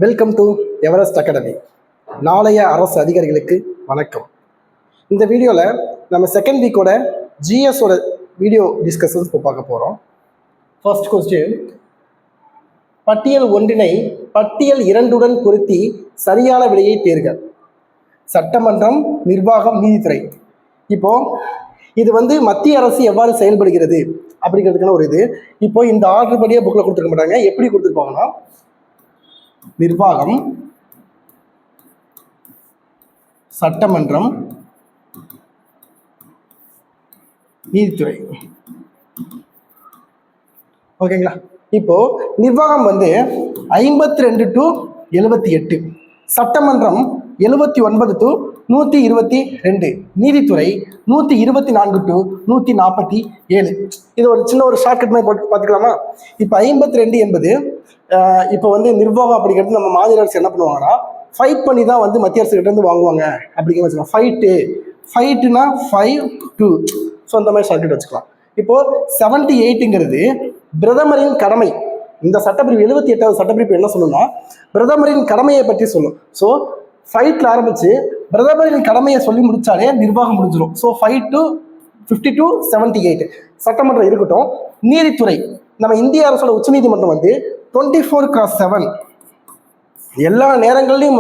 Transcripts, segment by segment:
Welcome to Everest academy. நாளைய அரசு அதிகாரிகளுக்கு வணக்கம். இந்த வீடியோவில் நம்ம செகண்ட் வீக்கோட ஜிஎஸோட வீடியோ டிஸ்கஷன்ஸ் பார்க்க போகிறோம். ஃபர்ஸ்ட் கொஸ்டின், பட்டியல் ஒன்றினை பட்டியல் இரண்டுடன் பொருத்தி சரியான விடையை தேர்க. சட்டமன்றம், நிர்வாகம், நீதித்துறை. இப்போ இது மத்திய அரசு எவ்வாறு செயல்படுகிறது அப்படிங்கிறதுக்கான ஒரு இது. இப்போ இந்த ஆர்டர் படியே புக்கில் கொடுத்துருக்க மாட்டாங்க. எப்படி கொடுத்துருப்பாங்கன்னா, நிர்வாகம், சட்டமன்றம், நீதித்துறை. ஓகேங்களா? இப்போ நிர்வாகம் 52 to 78, சட்டமன்றம் 79 to 122, நீதித்துறை 124 to 147. இது ஒரு சின்ன ஒரு ஷார்ட்கட் மாதிரி போட்டு பார்த்துக்கலாமா? இப்போ 52 என்பது இப்போ நிர்வாகம் அப்படிங்கிறது நம்ம மாநில அரசு என்ன பண்ணுவாங்கன்னா, ஃபைட் பண்ணி தான் மத்திய அரசு கிட்ட இருந்து வாங்குவாங்க அப்படிங்கிற வச்சுக்கலாம். ஃபைட்டுனா 5-2, ஸோ அந்த மாதிரி ஷார்ட்கட் வச்சுக்கலாம். இப்போ 78ங்கிறது பிரதமரின் கடமை. இந்த சட்டப்பிரிவு 78வது சட்டப்பிரிவு என்ன சொல்லணும்னா, பிரதமரின் கடமையை பற்றி சொல்லும். ஸோ ஃபைட்டில் ஆரம்பிச்சு பிரதமரின் கடமையை சொல்லி முடிச்சாலே நிர்வாகம் முடிஞ்சிடும். ஸோ 5 to 50 to 78 சட்டமன்றம் இருக்கட்டும். நீதித்துறை, நம்ம இந்திய அரசோட உச்சநீதிமன்றம் 24/7 எல்லா நேரங்கள்லையும்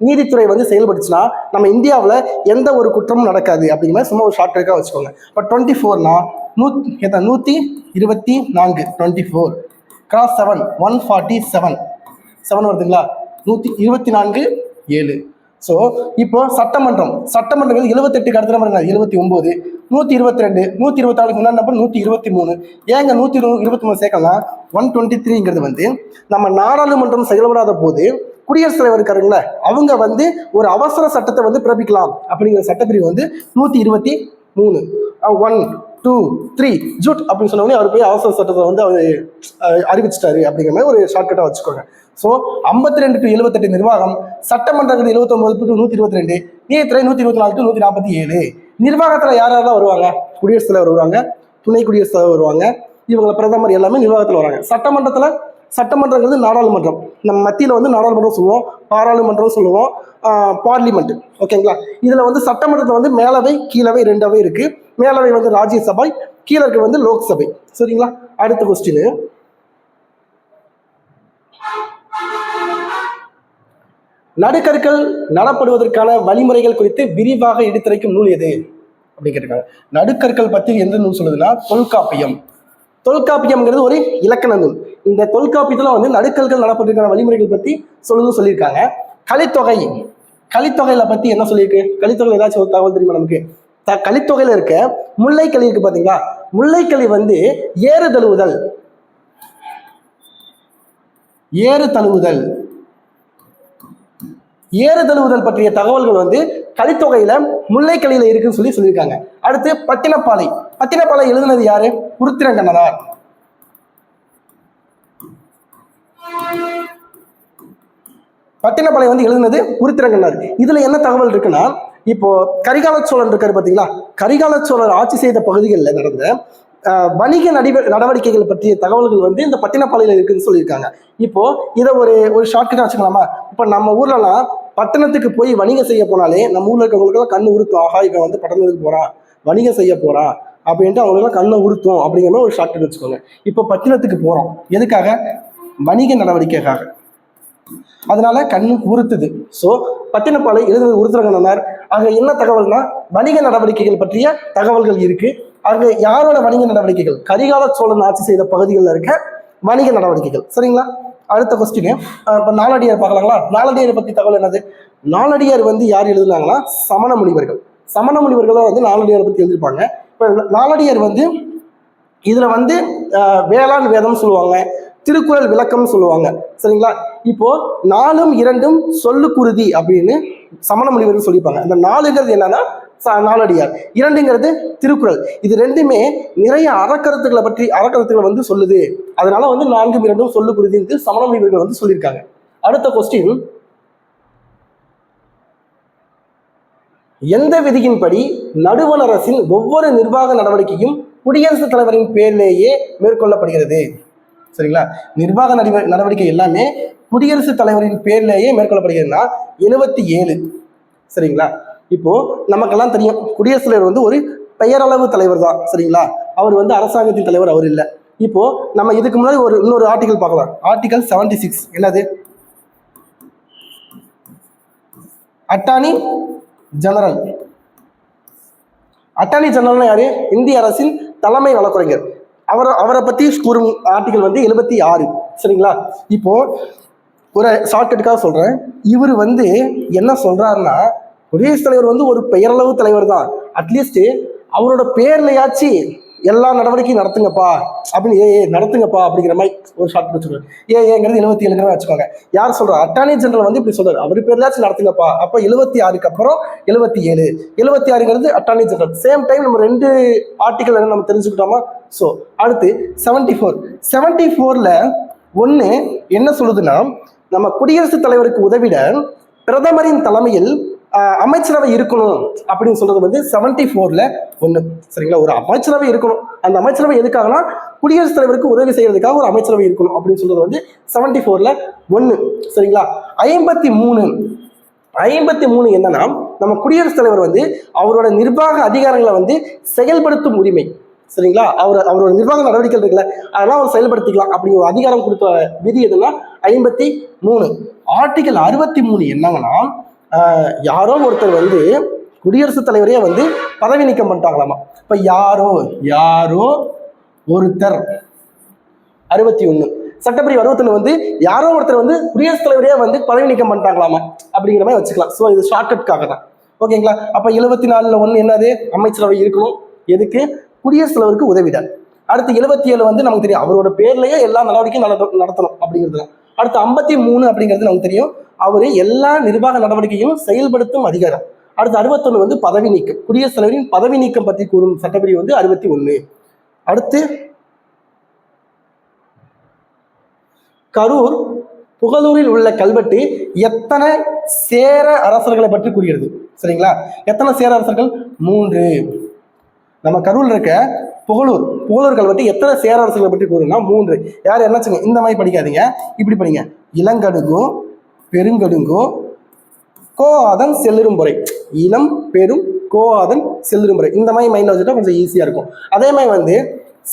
நீதித்துறை செயல்படுச்சுன்னா நம்ம இந்தியாவில் எந்த ஒரு குற்றமும் நடக்காது அப்படிங்கிற மாதிரி சும்மா ஒரு ஷார்ட் ட்ரிக்காக வச்சுக்கோங்க. இப்போ 24னா 124, 24/7 147 7 வருதுங்களா? 124/7. ஸோ இப்போ சட்டமன்றம் 78க்கு அடுத்த நம்பர் 79, 122, 124 முன்னாடி நம்பர் 123. ஏங்க 123 சேர்க்கலாம்? 123ங்கிறது நம்ம நாடாளுமன்றம் செயல்படாத போது குடியரசுத் தலைவர் இருக்காருங்களா, அவங்க ஒரு அவசர சட்டத்தை பிறப்பிக்கலாம் அப்படிங்கிற சட்டப்பிரிவு 123. 1, 2, 3 ஜூட் அப்படின்னு சொன்னோடனே அவர் போய் அவசர சட்டத்தை அவர் அறிவிச்சிட்டாரு அப்படிங்கிற மாதிரி ஒரு ஷார்ட்கட்டாக வச்சுக்கோங்க. ஸோ 52 to 78 நிர்வாகம், சட்டமன்றங்கள் 79 to 122, நீதித்துறை 124 to 147. நிர்வாகத்தில் யாரெல்லாம் வருவாங்க? குடியரசுத் தலைவர் வருவாங்க, துணை குடியரசுத் தலைவர் வருவாங்க, இவங்க பிரதமர் எல்லாமே நிர்வாகத்தில் வராங்க. சட்டமன்றங்கிறது நாடாளுமன்றம். நம்ம மத்தியில் நாடாளுமன்றம் சொல்லுவோம், பாராளுமன்றம் சொல்லுவோம், பார்லிமெண்ட். ஓகேங்களா? இதில் சட்டமன்றத்தில் மேலவை கீழவை ரெண்டாவே இருக்கு. மேலவை ராஜ்யசபை, கீழே இருக்க லோக்சபை. சரிங்களா? அடுத்த கொஸ்டின், நடுக்கற்கள் நடப்படுவதற்கான வழிமுறைகள் குறித்து விரிவாக எடுத்துரைக்கும் நூல் எது அப்படின்னு கேட்டிருக்காங்க. நடுக்கற்கள் பற்றி எந்த நூல் சொல்லுதுன்னா, தொல்காப்பியம். தொல்காப்பியம்ங்கிறது ஒரு இலக்கண நூல். இந்த தொல்காப்பியத்தில் நடுக்கற்கள் நடப்பதற்கான வழிமுறைகள் பற்றி சொல்லியிருக்காங்க. கலித்தொகையில பற்றி என்ன சொல்லியிருக்கு? கலித்தொகையில் ஏதாச்சும் ஒரு தகவல் தெரியுமா நமக்கு? கலித்தொகையில இருக்க முல்லைக்களி இருக்கு பார்த்தீங்களா? முல்லைக்களி ஏறு தழுவுதல் பற்றிய தகவல்கள் கலித்தொகையில முல்லைக்களியில இருக்குன்னு சொல்லியிருக்காங்க. அடுத்து பட்டினப்பாலை எழுதுனது யாரு? உருத்திரங்கண்ணனார். பட்டினப்பாலை எழுதுனது உருத்திரங்கண்ணனார். இதுல என்ன தகவல் இருக்குன்னா, இப்போ கரிகால சோழன் இருக்காரு பாத்தீங்களா? கரிகால சோழர் ஆட்சி செய்த பகுதிகளில் நடந்த வணிக நடவடிக்கைகள் பற்றிய தகவல்கள் இந்த பட்டினப்பாலையில இருக்குன்னு சொல்லியிருக்காங்க. இப்போ இதை ஒரு ஷார்ட்கட்டா வச்சுக்கலாமா? இப்போ நம்ம ஊர்லலாம் பட்டணத்துக்கு போய் வணிகம் செய்ய போனாலே நம்ம ஊர்ல இருக்கவங்களுக்கெல்லாம் கண்ணு உறுத்தும். ஆஹா, இவன் பட்டணத்துக்கு போறான், வணிகம் செய்ய போறான் அப்படின்ட்டு அவங்களுக்கெல்லாம் கண்ணை உறுத்தும் அப்படிங்கிற மாதிரி ஒரு ஷார்ட்கட் வச்சுக்கோங்க. இப்போ பட்டணத்துக்கு போறோம், எதுக்காக? வணிக நடவடிக்கைக்காக. அதனால கண்ணு உறுத்துது. ஸோ பட்டினப்பாலை எழுதுனது உருத்திரங்கண்ணனார். அங்கே என்ன தகவல்னா, வணிக நடவடிக்கைகள் பற்றிய தகவல்கள் இருக்கு. அங்கே யாரோட வணிக நடவடிக்கைகள்? கரிகால சோழன் ஆட்சி செய்த பகுதிகளில் இருக்க வணிக நடவடிக்கைகள். சரிங்களா? அடுத்த கொஸ்டின், இப்போ நாலடியார் பார்க்கலாங்களா? நாலடியாரை பற்றி தகவல் என்னது? நாலடியார் யார் எழுதுனாங்கன்னா, சமண முனிவர்கள். சமண முனிவர்கள் தான் நாலடியாரை பற்றி எழுதியிருப்பாங்க. இப்போ நாலடியார் இதுல வேளாண் வேதம் சொல்லுவாங்க, திருக்குறள் விளக்கம் சொல்லுவாங்க. சரிங்களா? இப்போ 4ம் 2ம் சொல்லுக்குருதி அப்படின்னு சமண முனிவர்கள் சொல்லியிருப்பாங்க. இந்த 4ங்கிறது என்னன்னா நாலடியார், 2ங்கிறது திருக்குறள். இது ரெண்டுமே நிறைய அறக்கருத்துக்களை சொல்லுது. அதனால 4ம் 2ம் சொல்லுக்குருதி சமண முனிவர்கள் சொல்லியிருக்காங்க. அடுத்த கொஸ்டின், எந்த விதியின்படி நடுவண் அரசின் ஒவ்வொரு நிர்வாக நடவடிக்கையும் குடியரசுத் தலைவரின் பேரிலேயே மேற்கொள்ளப்படுகிறது? சரிங்களா? நிர்வாக நடவடிக்கை எல்லாமே குடியரசுத் தலைவரின் பேர்லேயே மேற்கொள்ளப்படுகிறதுனா 77. சரிங்களா? இப்போ நமக்கெல்லாம் தெரியும் குடியரசுத் தலைவர் வந்து ஒரு பெயரளவு தலைவர் தான். சரிங்களா? அவர் வந்து அரசாங்கத்தின் தலைவர் அவர் இல்லை. இப்போ நம்ம இதுக்கு முன்னாடி இன்னொரு ஆர்டிகல் பார்க்கலாம். ஆர்டிகல் 76 என்னது? Attorney general. அட்டார்னி ஜெனரல் யாரு? இந்திய அரசின் தலைமை வழக்கறிஞர். அவரை பத்தி கூறும் ஆர்டிகல் வந்து 76. சரிங்களா? இப்போ ஒரு ஷார்ட்கட்டுக்காக சொல்றேன். இவர் வந்து என்ன சொல்றாருன்னா, குடியரசுத் தலைவர் வந்து ஒரு பெயரளவு தலைவர் தான், அட்லீஸ்ட் அவரோட பேர்லையாச்சு எல்லா நடவடிக்கையும் நடத்துங்கப்பா அப்படின்னு நடத்துங்கப்பா அப்படிங்கிற மாதிரி ஒரு ஷார்ட் வச்சுக்கோங்க. ஏங்கிறது 77 வச்சுக்கோங்க. யார் சொல்றா? அட்டார்னி ஜெனரல் வந்து இப்படி சொல்றாரு, அவர் பேர்லாச்சும் நடத்துங்கப்பா. அப்போ 76க்கு அப்புறம் 77. 76ங்கிறது அட்டார்னி ஜெனரல். சேம் டைம் நம்ம 2 ஆர்டிகல் நம்ம தெரிஞ்சுக்கிட்டோமா? ஸோ அடுத்து 74. 74ல ஒன்று என்ன சொல்லுதுன்னா, நம்ம குடியரசுத் தலைவருக்கு உதவிட பிரதமரின் தலைமையில் அமைச்சரவை இருக்கணும் அப்படின்னு சொல்றது வந்து 74ல ஒன்று. சரிங்களா? ஒரு அமைச்சரவை இருக்கணும். அந்த அமைச்சரவை எதுக்காகனா குடியரசுத் தலைவருக்கு உதவி செய்யறதுக்காக ஒரு அமைச்சரவை இருக்கணும் அப்படின்னு சொல்றது வந்து 74ல ஒன்று. சரிங்களா? 53 என்னன்னா, நம்ம குடியரசுத் தலைவர் வந்து அவரோட நிர்வாக அதிகாரங்களை வந்து செயல்படுத்தும் உரிமை. சரிங்களா? அவரோட நிர்வாக நடவடிக்கைகள் இருக்குல்ல, அதெல்லாம் அவர் செயல்படுத்திக்கலாம் அப்படிங்கிற ஒரு அதிகாரம் கொடுத்த விதி எதுனா 53. ஆர்டிகல் 63 என்னங்கன்னா, யாரோ ஒருத்தர் வந்து குடியரசுத் தலைவரையே வந்து பதவி நீக்கம் பண்ணிட்டாங்களாமா. இப்ப யாரோ ஒருத்தர் 61 சட்டப்பிரிவு 61 வந்து யாரோ ஒருத்தர் வந்து குடியரசுத் தலைவரையே வந்து பதவி நீக்கம் பண்ணிட்டாங்களாமா அப்படிங்கிற மாதிரி வச்சுக்கலாம். ஸோ இது ஷார்ட்கட்காக தான். ஓகேங்களா? அப்ப 74ல ஒன்று என்னது? அமைச்சரவை இருக்கணும். எதுக்கு? குடியரசுத் தலைவருக்கு உதவிட. அடுத்து 77 வந்து நமக்கு தெரியும், அவரோட பேர்லயே எல்லா நடவடிக்கையும் நடத்தணும் அப்படிங்கிறது. அடுத்து 53 அப்படிங்கிறது நமக்கு தெரியும், அவரு எல்லா நிர்வாக நடவடிக்கையும் செயல்படுத்தும் அதிகாரம். அடுத்து 61 வந்து பதவி நீக்கம். குடியரசுத் தலைவரின் பதவி நீக்கம் பற்றி கூறும் சட்டப்பிரிவு வந்து 61. அடுத்து கரூர் புகழூரில் உள்ள கல்வெட்டு எத்தனை சேர அரசர்களை பற்றி கூறுகிறது? சரிங்களா? எத்தனை சேர அரசர்கள்? 3. நம்ம கரூர்ல இருக்க புகழூர் கல்வெட்டு எத்தனை சேர அரசர்களை பற்றி கூறுனா 3. யார் என்னச்சுங்க? இந்த மாதிரி படிக்காதீங்க, இப்படி படிங்க. இளங்கடுங்கும் பெருங்கடுங்கும் கோஆதன் செல்லுறும்புரை. இளம் பெரும் கோஆதன் செல்லுறும்புரை. இந்த மாதிரி மைண்ட்ல வச்சுட்டா கொஞ்சம் ஈஸியா இருக்கும். அதே மாதிரி வந்து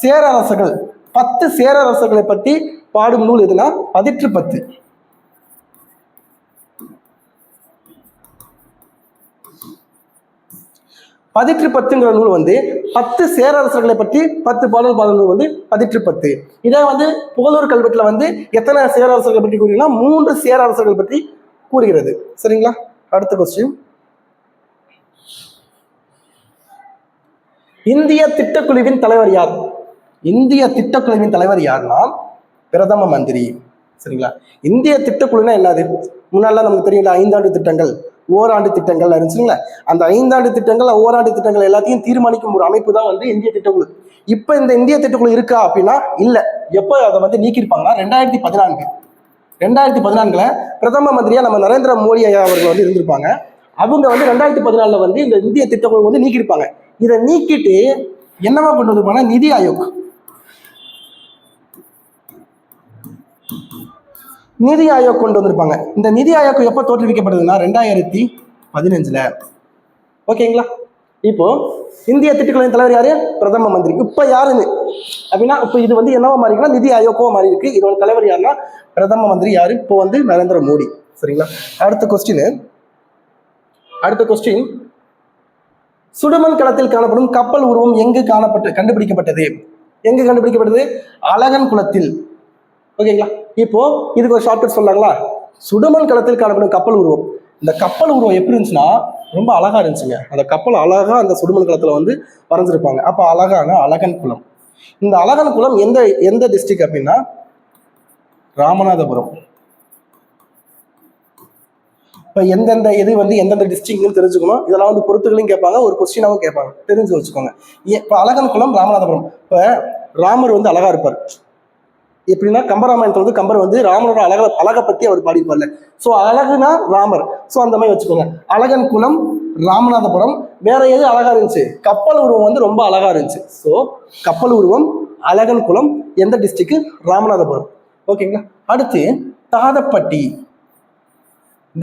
சேரரசர்கள் 10 சேரரசர்களை பற்றி பாடும் நூல் எதுனா 10. 10 நூல் வந்து 10 சேரரசர்களை பற்றி 10 பாடல் பாடும் நூல் வந்து 10. இதே வந்து புகழூர் கல்வெட்டுல வந்து எத்தனை சேரரசர்களை பற்றி கூறுகிறீங்கன்னா 3 சேரரசர்கள் பற்றி கூறுகிறது. சரிங்களா? அடுத்த கொஸ்டின். இந்திய திட்டக்குழுவின் தலைவர் யார்? இந்திய திட்டக்குழுவின் தலைவர் யாருன்னா பிரதம மந்திரி. சரிங்களா? இந்திய திட்டக்குழுனா என்னது? முன்னால நமக்கு தெரியல, 5 ஆண்டு திட்டங்கள், ஓராண்டு திட்டங்கள் இருந்துச்சுங்களா? அந்த 5 ஆண்டு திட்டங்கள், ஓராண்டு திட்டங்கள் எல்லாத்தையும் தீர்மானிக்கும் ஒரு அமைப்பு தான் வந்து இந்திய திட்டக்குழு. இப்ப இந்த இந்திய திட்டக்குழு இருக்கா அப்படின்னா இல்ல. எப்போ அதை வந்து நீக்கிருப்பாங்கன்னா 2014ல பிரதம மந்திரியா நம்ம நரேந்திர மோடி ஐயா அவர்கள் வந்து இருந்திருப்பாங்க. அவங்க வந்து 2014ல வந்து இந்த இந்திய திட்டக்குழு வந்து நீக்கிருப்பாங்க. இதை நீக்கிட்டு என்னவா கொண்டு வந்திருப்பாங்கன்னா நிதி ஆயோக். நிதி ஆயோக் கொண்டு வந்திருப்பாங்க. இந்த நிதி ஆயோக் எப்ப தோற்றுவிக்கப்படுதுன்னா 2015ல. ஓகேங்களா? இப்போ இந்திய திட்டக்குழுவின் தலைவர் யாரு? பிரதம மந்திரி. இப்ப யாருன்னு அப்படின்னா இப்ப இது வந்து என்னவா மாறி இருக்குன்னா நிதி ஆயோக்கோ மாறி இருக்கு. இதோட தலைவர் யாருன்னா பிரதம மந்திரி. யாரு? இப்போ வந்து நரேந்திர மோடி. சரிங்களா? அடுத்த கொஸ்டின். சுடுமண் களத்தில் காணப்படும் கப்பல் உருவம் எங்கு கண்டுபிடிக்கப்பட்டது? அழகன் குளத்தில். ஓகேங்களா? இப்போ இதுக்கு ஒரு ஷார்ட்கட் சொல்லாங்களா? சுடுமண் களத்தில் காணப்படும் கப்பல் உருவம். இந்த கப்பல் உருவம் எப்படி இருந்துச்சுன்னா ரொம்ப அழகா இருந்துச்சுங்க. அந்த கப்பல் அழகா அந்த சுடுமண் களத்துல வந்து வரைஞ்சிருப்பாங்க. அப்ப அழகான அழகன் குளம். இந்த அழகன் குளம் எந்த டிஸ்ட்ரிக்ட் அப்படின்னா ராமநாதபுரம். இப்போ எந்தெந்த இது வந்து எந்தெந்த டிஸ்ட்ரிக்ட்னு தெரிஞ்சுக்கணும். இதெல்லாம் வந்து பொறுத்துகளையும் கேட்பாங்க, ஒரு கொஸ்டினாவும் கேட்பாங்க, தெரிஞ்சு வச்சுக்கோங்க. இப்போ அழகன் குளம் ராமநாதபுரம். இப்போ ராமர் வந்து அழகா இருப்பார். எப்படின்னா கம்பராமாயணத்துல வந்து கம்பர் வந்து ராமனோட அழகை பத்தி அவர் பாடிப்பார்ல. ஸோ அழகுனா ராமர். ஸோ அந்த மாதிரி வச்சுக்கோங்க. அழகன் குளம் ராமநாதபுரம். வேற எது அழகா இருந்துச்சு? கப்பல் உருவம் வந்து ரொம்ப அழகா இருந்துச்சு. ஸோ கப்பல் உருவம் அழகன்குளம் எந்த டிஸ்ட்ரிக்ட்? ராமநாதபுரம். ஓகேங்களா. அடுத்து தாதப்பட்டி.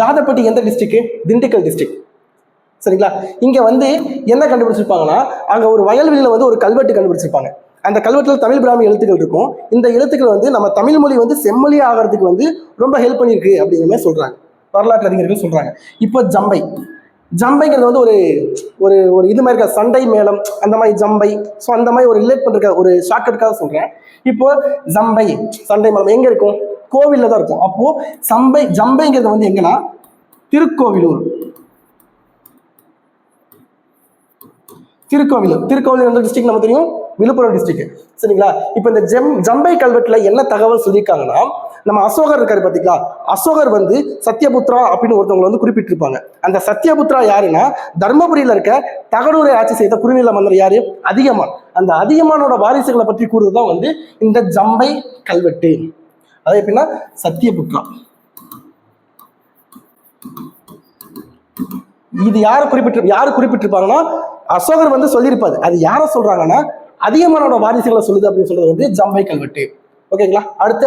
தாதப்பட்டி எந்த டிஸ்ட்ரிக்ட்? திண்டுக்கல் டிஸ்ட்ரிக்ட். சரிங்களா. இங்க வந்து என்ன கண்டுபிடிச்சிருப்பாங்கன்னா, அங்க ஒரு வயல்வெளியில வந்து ஒரு கல்வெட்டு கண்டுபிடிச்சிருப்பாங்க. அந்த கல்வெட்டில் தமிழ் பிராமி எழுத்துக்கள் இருக்கும். இந்த எழுத்துக்கள் வந்து நம்ம தமிழ் மொழி வந்து செம்மொழி ஆகிறதுக்கு வந்து ரொம்ப ஹெல்ப் பண்ணியிருக்கு அப்படிங்கிற மாதிரி சொல்றாங்க, வரலாற்று அறிஞர்கள் சொல்றாங்க. இப்போ ஜம்பை. ஜம்பைங்கிறது வந்து ஒரு ஒரு ஒரு இது மாதிரி இருக்க சண்டை மேளம், அந்த மாதிரி ஜம்பை. ஸோ அந்த மாதிரி ஒரு ரிலேட் பண்ற ஒரு ஷார்ட்கட்காக சொல்றேன். இப்போ ஜம்பை சண்டை மேளம் எங்க இருக்கும்? கோவில்ல தான் இருக்கும். அப்போ ஜம்பைங்கிறது வந்து எங்கன்னா திருக்கோவிலூர். திருக்கோவிலூர் எந்த டிஸ்ட்ரிக்ட் நம்ம தெரியும்? விழுப்புரம் டிஸ்ட்ரிக்ட். சரிங்களா. இப்போ இந்த ஜம்பை கல்வெட்டுல என்ன தகவல் சொல்லியிருக்காங்கன்னா, நம்ம அசோகர் இருக்காரு பாத்தீங்களா, அசோகர் வந்து சத்யபுத்ரா அப்படின்னு ஒருத்தவங்க வந்து குறிப்பிட்டிருப்பாங்க. அந்த சத்யபுத்ரா யாருன்னா, தர்மபுரியில இருக்க தகடூரை ஆட்சி செய்த குறுநில மன்னர் யாரு? அதியமான். அந்த அதியமானோட வாரிசுகளை பற்றி கூறுறதுதான் வந்து இந்த ஜம்பை கல்வெட்டு. அது எப்படின்னா சத்யபுத்ரா. இது யாரு குறிப்பிட்டிருப்பாங்கன்னா, அசோகர் வந்து சொல்லியிருப்பாரு. அது யார சொல்றாங்கன்னா, அதியமானோட வாரிசுகளை சொல்லுது அப்படின்னு சொல்றது வந்து ஜம்பை கல்வெட்டு. ஓகேங்களா. அடுத்து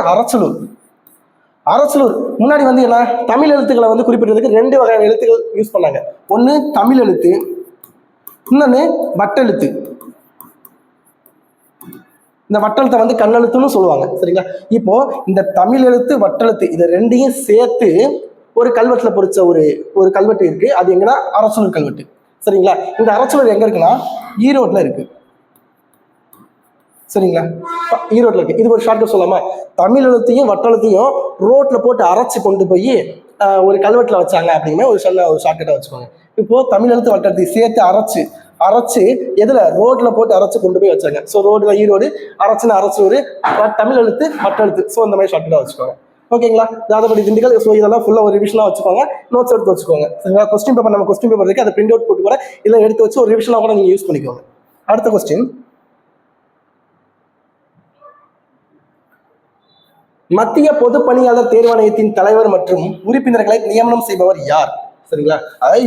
அரசலூர். முன்னாடி வந்து என்ன, தமிழ் எழுத்துக்களை வந்து குறிப்பிடுறதுக்கு 2 வகையான எழுத்துக்கள் யூஸ் பண்ணாங்க. ஒன்னு தமிழ் எழுத்து, இன்னொன்னு வட்டெழுத்து. இந்த வட்டெழுத்தை வந்து கண்ணெழுத்துன்னு சொல்லுவாங்க. சரிங்களா. இப்போ இந்த தமிழ் எழுத்து, வட்டெழுத்து இதை 2ஐயும் சேர்த்து ஒரு கல்வெட்டுல பொறிச்ச ஒரு கல்வெட்டு இருக்கு. அது எங்கன்னா அரசலூர் கல்வெட்டு. சரிங்களா. இந்த அரசலூர் எங்க இருக்குன்னா ஈரோட்ல இருக்கு. சரிங்களா. ஈரோட்ல இருக்கு. இது ஒரு ஷார்ட்கட் சொல்லலாமா? தமிழ் எழுத்தையும் வட்டெழுத்தையும் ரோட்ல போட்டு அரைச்சு கொண்டு போய் ஒரு கல்வெட்டுல வச்சாங்க அப்படிங்கிற ஒரு ஷார்ட்கட்டா வச்சுக்கோங்க. இப்போ தமிழ் எழுத்து வட்டெழுத்தையும் சேர்த்து அரைச்சு எதுல? ரோட்ல போட்டு அரைச்சு கொண்டு போய் வச்சாங்க. ஸோ ரோடு ஈரோடு, அரசலூர், தமிழ் எழுத்து வட்டெழுத்து. ஸோ இந்த மாதிரி ஷார்ட்கட்டா வச்சுக்கோங்க. ஓகேங்களா. தாதப்பட்டி, திண்டுக்கல். ஸோ இதெல்லாம் ஃபுல்லாக ஒரு ரிவிஷனாக வச்சுக்கோங்க, நோட்ஸ் எடுத்து வச்சுக்கோங்க. சரிங்களா. கொஸ்டின் பேப்பர் இருக்கு, அதை பிரிண்ட் அவுட் போட்டு கூட இல்லை எடுத்து வச்சு ஒரு ரிவிஷனாக கூட நீங்கள் யூஸ் பண்ணிக்கோங்க. அடுத்த கொஸ்டின், மத்திய பொது பணியாளர் தேர்வாணையத்தின் தலைவர் மற்றும் உறுப்பினர்களை நியமனம் செய்பவர் யார்? சரிங்களா. அதாவது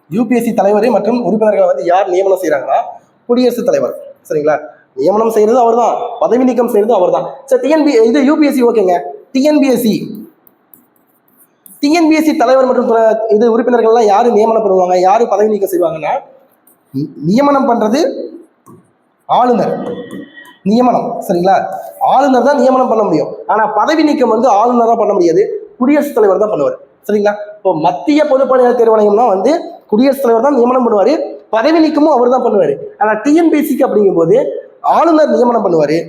யூபிஎஸ்சி தலைவர் மற்றும் உறுப்பினர்களை வந்து யார் நியமனம் செய்யறாங்கன்னா, குடியரசுத் தலைவர். சரிங்களா. நியமனம் செய்யறது அவர் தான், பதவி நீக்கம் செய்யறது அவர் தான். சரி, இது யூபிஎஸ்சி. ஓகேங்க. டிஎன்பிஎஸ்சி தலைவர் மற்றும் இது உறுப்பினர்கள்லாம் யாரு நியமனம் பண்ணுவாங்க, யாரு பதவி நீக்கம் செய்வாங்கன்னா, நியமனம் பண்றது ஆளுநர். நியமனம். சரிங்களா. ஆளுநர் தான் நியமனம் பண்ண முடியும். ஆனா பதவி நீக்கம் வந்து ஆளுநரா பண்ண முடியாது, குடியரசுத் தலைவர் தான் பண்ணுவார். சரிங்களா. இப்போ மத்திய பொதுப்பணியாளர் தேர்வாணையம்னா வந்து குடியரசுத் தலைவர் தான் நியமனம் பண்ணுவாரு, பதவி நீக்கமும் அவர் தான் பண்ணுவாரு. ஆனா டிஎன்பிஎஸ்சிக்கு அப்படிங்கும் போது ஆளுநர் நியமனம் பண்ணுவாரு,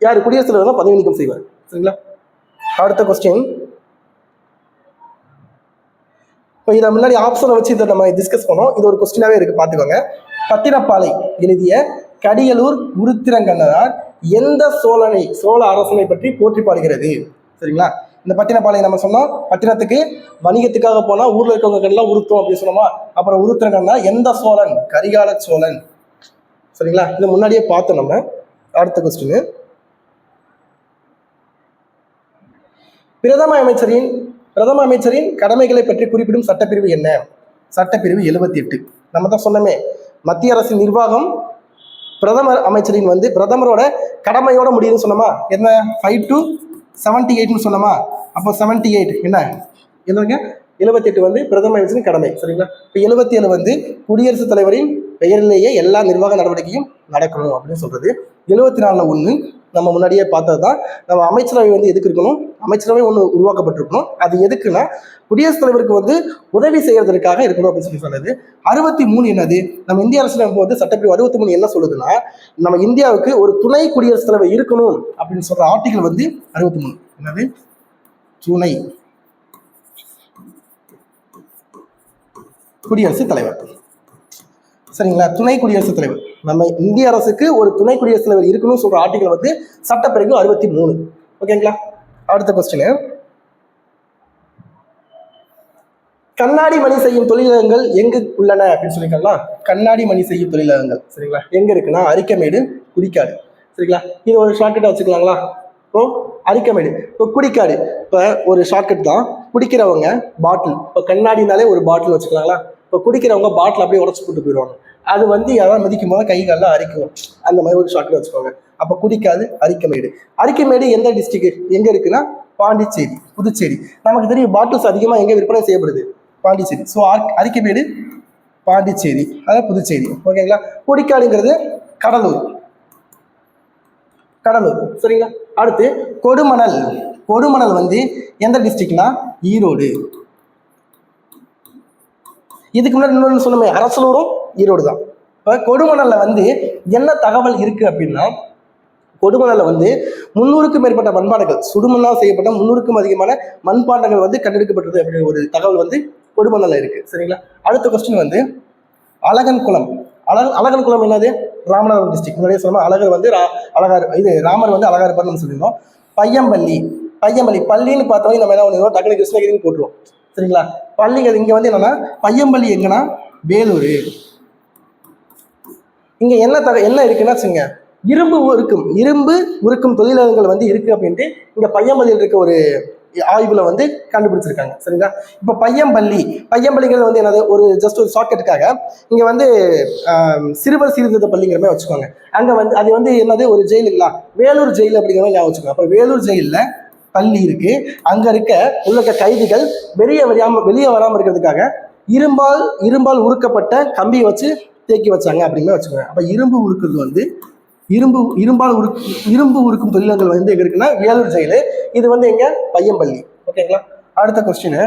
யாரு? குடியரசுத் தலைவர் தான் பதவி நீக்கம் செய்வார். சரிங்களா. அடுத்த கொஸ்டின், இப்போ இதை முன்னாடி ஆப்ஷனை வச்சு இதை நம்ம டிஸ்கஸ் பண்ணோம். இது ஒரு கொஸ்டினாவே இருக்கு, பார்த்துக்கோங்க. பத்திரப்பாலை எழுதிய கடியலூர் உருத்திரங்கண்ணனார் எந்த சோழ அரசனை பற்றி போற்றி பாடுகிறது? சரிங்களா. இந்த பத்திரப்பாலை நம்ம சொன்னோம், பத்திரத்துக்கு வணிகத்துக்காக போனா ஊர்ல இருக்கவங்க எல்லாம் உருத்தம் அப்படின்னு சொன்னோமா. அப்புறம் உருத்திரங்கண்ணா எந்த சோழன்? கரிகால சோழன். சரிங்களா. இது முன்னாடியே பார்த்தோம் நம்ம. அடுத்த கொஸ்டின், பிரதம அமைச்சரின் கடமைகளை பற்றி குறிப்பிடும் சட்டப்பிரிவு என்ன? சட்டப்பிரிவு 78. நம்ம தான் சொன்னோமே, மத்திய அரசின் நிர்வாகம் பிரதமர் அமைச்சரின் வந்து பிரதமரோட கடமையோட முடியுதுன்னு சொன்னோமா. என்ன 5 to 78 சொன்னோமா. அப்போ 78 என்ன என்னங்க? 78 வந்து பிரதம அமைச்சரின் கடமை. சரிங்களா. இப்போ 77 வந்து குடியரசுத் தலைவரின் பெயரிலேயே எல்லா நிர்வாக நடவடிக்கையும் நடக்கணும் அப்படின்னு சொல்றது. 74 ஒன்று நம்ம முன்னாடியே பார்த்தது தான். நம்ம அமைச்சரவை வந்து எதுக்கு இருக்கணும்? அமைச்சரவை ஒன்று உருவாக்கப்பட்டிருக்கணும். அது எதுக்குன்னா குடியரசுத் தலைவருக்கு வந்து உதவி செய்யறதுக்காக இருக்கணும் அப்படின்னு சொல்லி சொன்னது. 63 என்னது? நம்ம இந்திய அரசியலமைப்பு வந்து சட்டப்பிரிவு 63 என்ன சொல்லுதுன்னா, நம்ம இந்தியாவுக்கு ஒரு துணை குடியரசுத் தலைவர் இருக்கணும் அப்படின்னு சொல்ற ஆர்டிகல் வந்து 63. என்னது? துணை குடியரசுத் தலைவர். சரிங்களா. துணை குடியரசுத் தலைவர், நம்ம இந்திய அரசுக்கு ஒரு துணை குடியரசுத் தலைவர் இருக்கணும்னு சொல்ற ஆர்டிகல் வந்து சட்டப்பிரிவு 63. ஓகேங்களா. அடுத்த கொஸ்டின், கண்ணாடி மணி செய்யும் தொழிலகங்கள் எங்கு உள்ளன அப்படின்னு சொல்லிக்கலாம். கண்ணாடி மணி செய்யும் தொழிலகங்கள் சரிங்களா எங்க இருக்குன்னா அரிக்கமேடு, குடிக்காடு. சரிங்களா. இது ஒரு ஷார்ட்கட்டா வச்சுக்கலாங்களா. இப்போ அரிக்கமேடு, இப்போ குடிக்காடு. இப்போ ஒரு ஷார்ட்கட் தான். குடிக்கிறவங்க பாட்டில், இப்போ கண்ணாடினாலே ஒரு பாட்டில் வச்சுக்கலாங்களா. இப்போ குடிக்கிறவங்க பாட்டில் அப்படியே உடச்சு போட்டு போயிடுவாங்க. அது வந்து யாராவது மிதிக்கும் போது கை காலில் அரிக்கும், அந்த மாதிரி ஒரு ஷார்ட்கட் வச்சுக்கோங்க. அப்போ குடிக்காது அரிக்கமேடு. அரிக்கமேடு எந்த டிஸ்ட்ரிக்ட் எங்கே இருக்குன்னா பாண்டிச்சேரி, புதுச்சேரி. நமக்கு தெரியும் பாட்டில்ஸ் அதிகமாக எங்கே விற்பனை செய்யப்படுது, பாண்டிச்சேரி. ஸோ அரிக்கமேடு பாண்டிச்சேரி, அதாவது புதுச்சேரி. ஓகேங்களா. குடிக்காடுங்கிறது கடலூர், கடலூர். சரிங்களா. அடுத்து கொடுமணல். கொடுமணல் வந்து எந்த டிஸ்ட்ரிக்ட்னா ஈரோடு. இதுக்கு முன்னாடி இன்னொன்று சொன்னோமே அரசலூரும் ஈரோடு தான். இப்போ கொடுமணல்ல வந்து என்ன தகவல் இருக்கு அப்படின்னா, கொடுமணல்ல வந்து 300க்கும் மேற்பட்ட மண்பாண்டங்கள், சுடுமண்ணால் செய்யப்பட்ட 300க்கும் அதிகமான மண்பாண்டங்கள் வந்து கண்டெடுக்கப்பட்டது அப்படிங்கிற ஒரு தகவல் வந்து கொடுமணல்ல இருக்கு. சரிங்களா. அடுத்த கொஸ்டின் வந்து அழகன் குளம். அழகன் குளம் என்னது, ராமநாதபுரம் டிஸ்ட்ரிக்ட். முன்னாடியே சொன்னோம் அழகர் வந்து அழகார், இது ராமர் வந்து அழகா இருப்பார்னு சொல்லியிருந்தோம். பையம்பள்ளி. பையம்பள்ளி பள்ளின்னு பார்த்தோம் நம்ம என்ன பண்ணுவோம், டக்குனு கிருஷ்ணகிரின்னு போட்டுருவோம். சரிங்களா. பள்ளிகள் இங்க வந்து என்னன்னா பையம்பள்ளி எங்கன்னா வேலூர். இங்க என்ன இருக்குன்னா வச்சுங்க, இரும்பு உருக்கும் தொழிலாளர்கள் வந்து இருக்கு அப்படின்ட்டு இங்க பையம்பள்ளியில் இருக்க ஒரு ஆய்வுல வந்து கண்டுபிடிச்சிருக்காங்க. சரிங்களா. இப்ப பையம்பள்ளிங்கிறது வந்து என்னது, ஒரு ஜஸ்ட் ஒரு ஷார்ட்கட்டுக்காக இங்க வந்து சிறுவர் சீர்திருத்த பள்ளிங்கிற மாதிரி வச்சுக்கோங்க. அங்க வந்து அது வந்து என்னது, ஒரு ஜெயிலுங்களா, வேலூர் ஜெயில் அப்படிங்கிற மாதிரி ஞாபகம் வச்சுக்கோங்க. அப்புறம் வேலூர் ஜெயிலில் பள்ளி இருக்கு. அங்க உள்ள கைதிகள் வெளியே வராம இருக்கிறதுக்காக இரும்பால் உருக்கப்பட்ட கம்பியை வச்சு தேக்கி வச்சாங்க அப்படிங்கிற வச்சுக்கோங்க. அப்ப இரும்பு உருக்குறது வந்து இரும்பு உருக்கும் தொழிலங்கள் வந்து எங்க இருக்குன்னா வேலூர் ஜெயிலு. இது வந்து எங்க பையம்பள்ளி. ஓகேங்களா. அடுத்த கொஸ்டின்,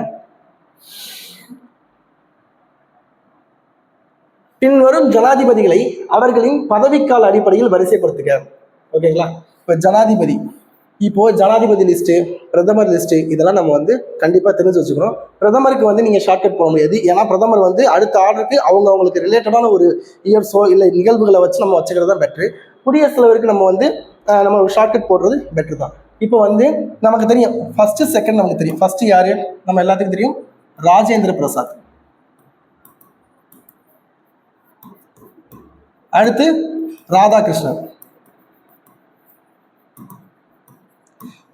பின்வரும் ஜனாதிபதிகளை அவர்களின் பதவிக்கால அடிப்படையில் வரிசைப்படுத்துக. ஓகேங்களா. இப்ப ஜனாதிபதி லிஸ்ட்டு, பிரதமர் லிஸ்ட்டு, இதெல்லாம் நம்ம வந்து கண்டிப்பாக தெரிஞ்சு வச்சுக்கணும். பிரதமருக்கு வந்து நீங்கள் ஷார்ட்கட் போட முடியாது. ஏன்னா பிரதமர் வந்து அடுத்த ஆர்டருக்கு அவங்களுக்கு ரிலேட்டடான ஒரு இயர்ஸோ இல்லை நிகழ்வுகளை வச்சு நம்ம வச்சுக்கிறது தான் பெட்ரு. குடியரசுத் தலைவருக்கு நம்ம வந்து நம்ம ஷார்ட்கட் போடுறது பெட்ரு தான். இப்போ வந்து நமக்கு தெரியும் ஃபர்ஸ்ட் செகண்ட் நமக்கு தெரியும். ஃபர்ஸ்ட் யாரு, நம்ம எல்லாத்துக்கும் தெரியும், ராஜேந்திர பிரசாத். அடுத்து ராதாகிருஷ்ணன்.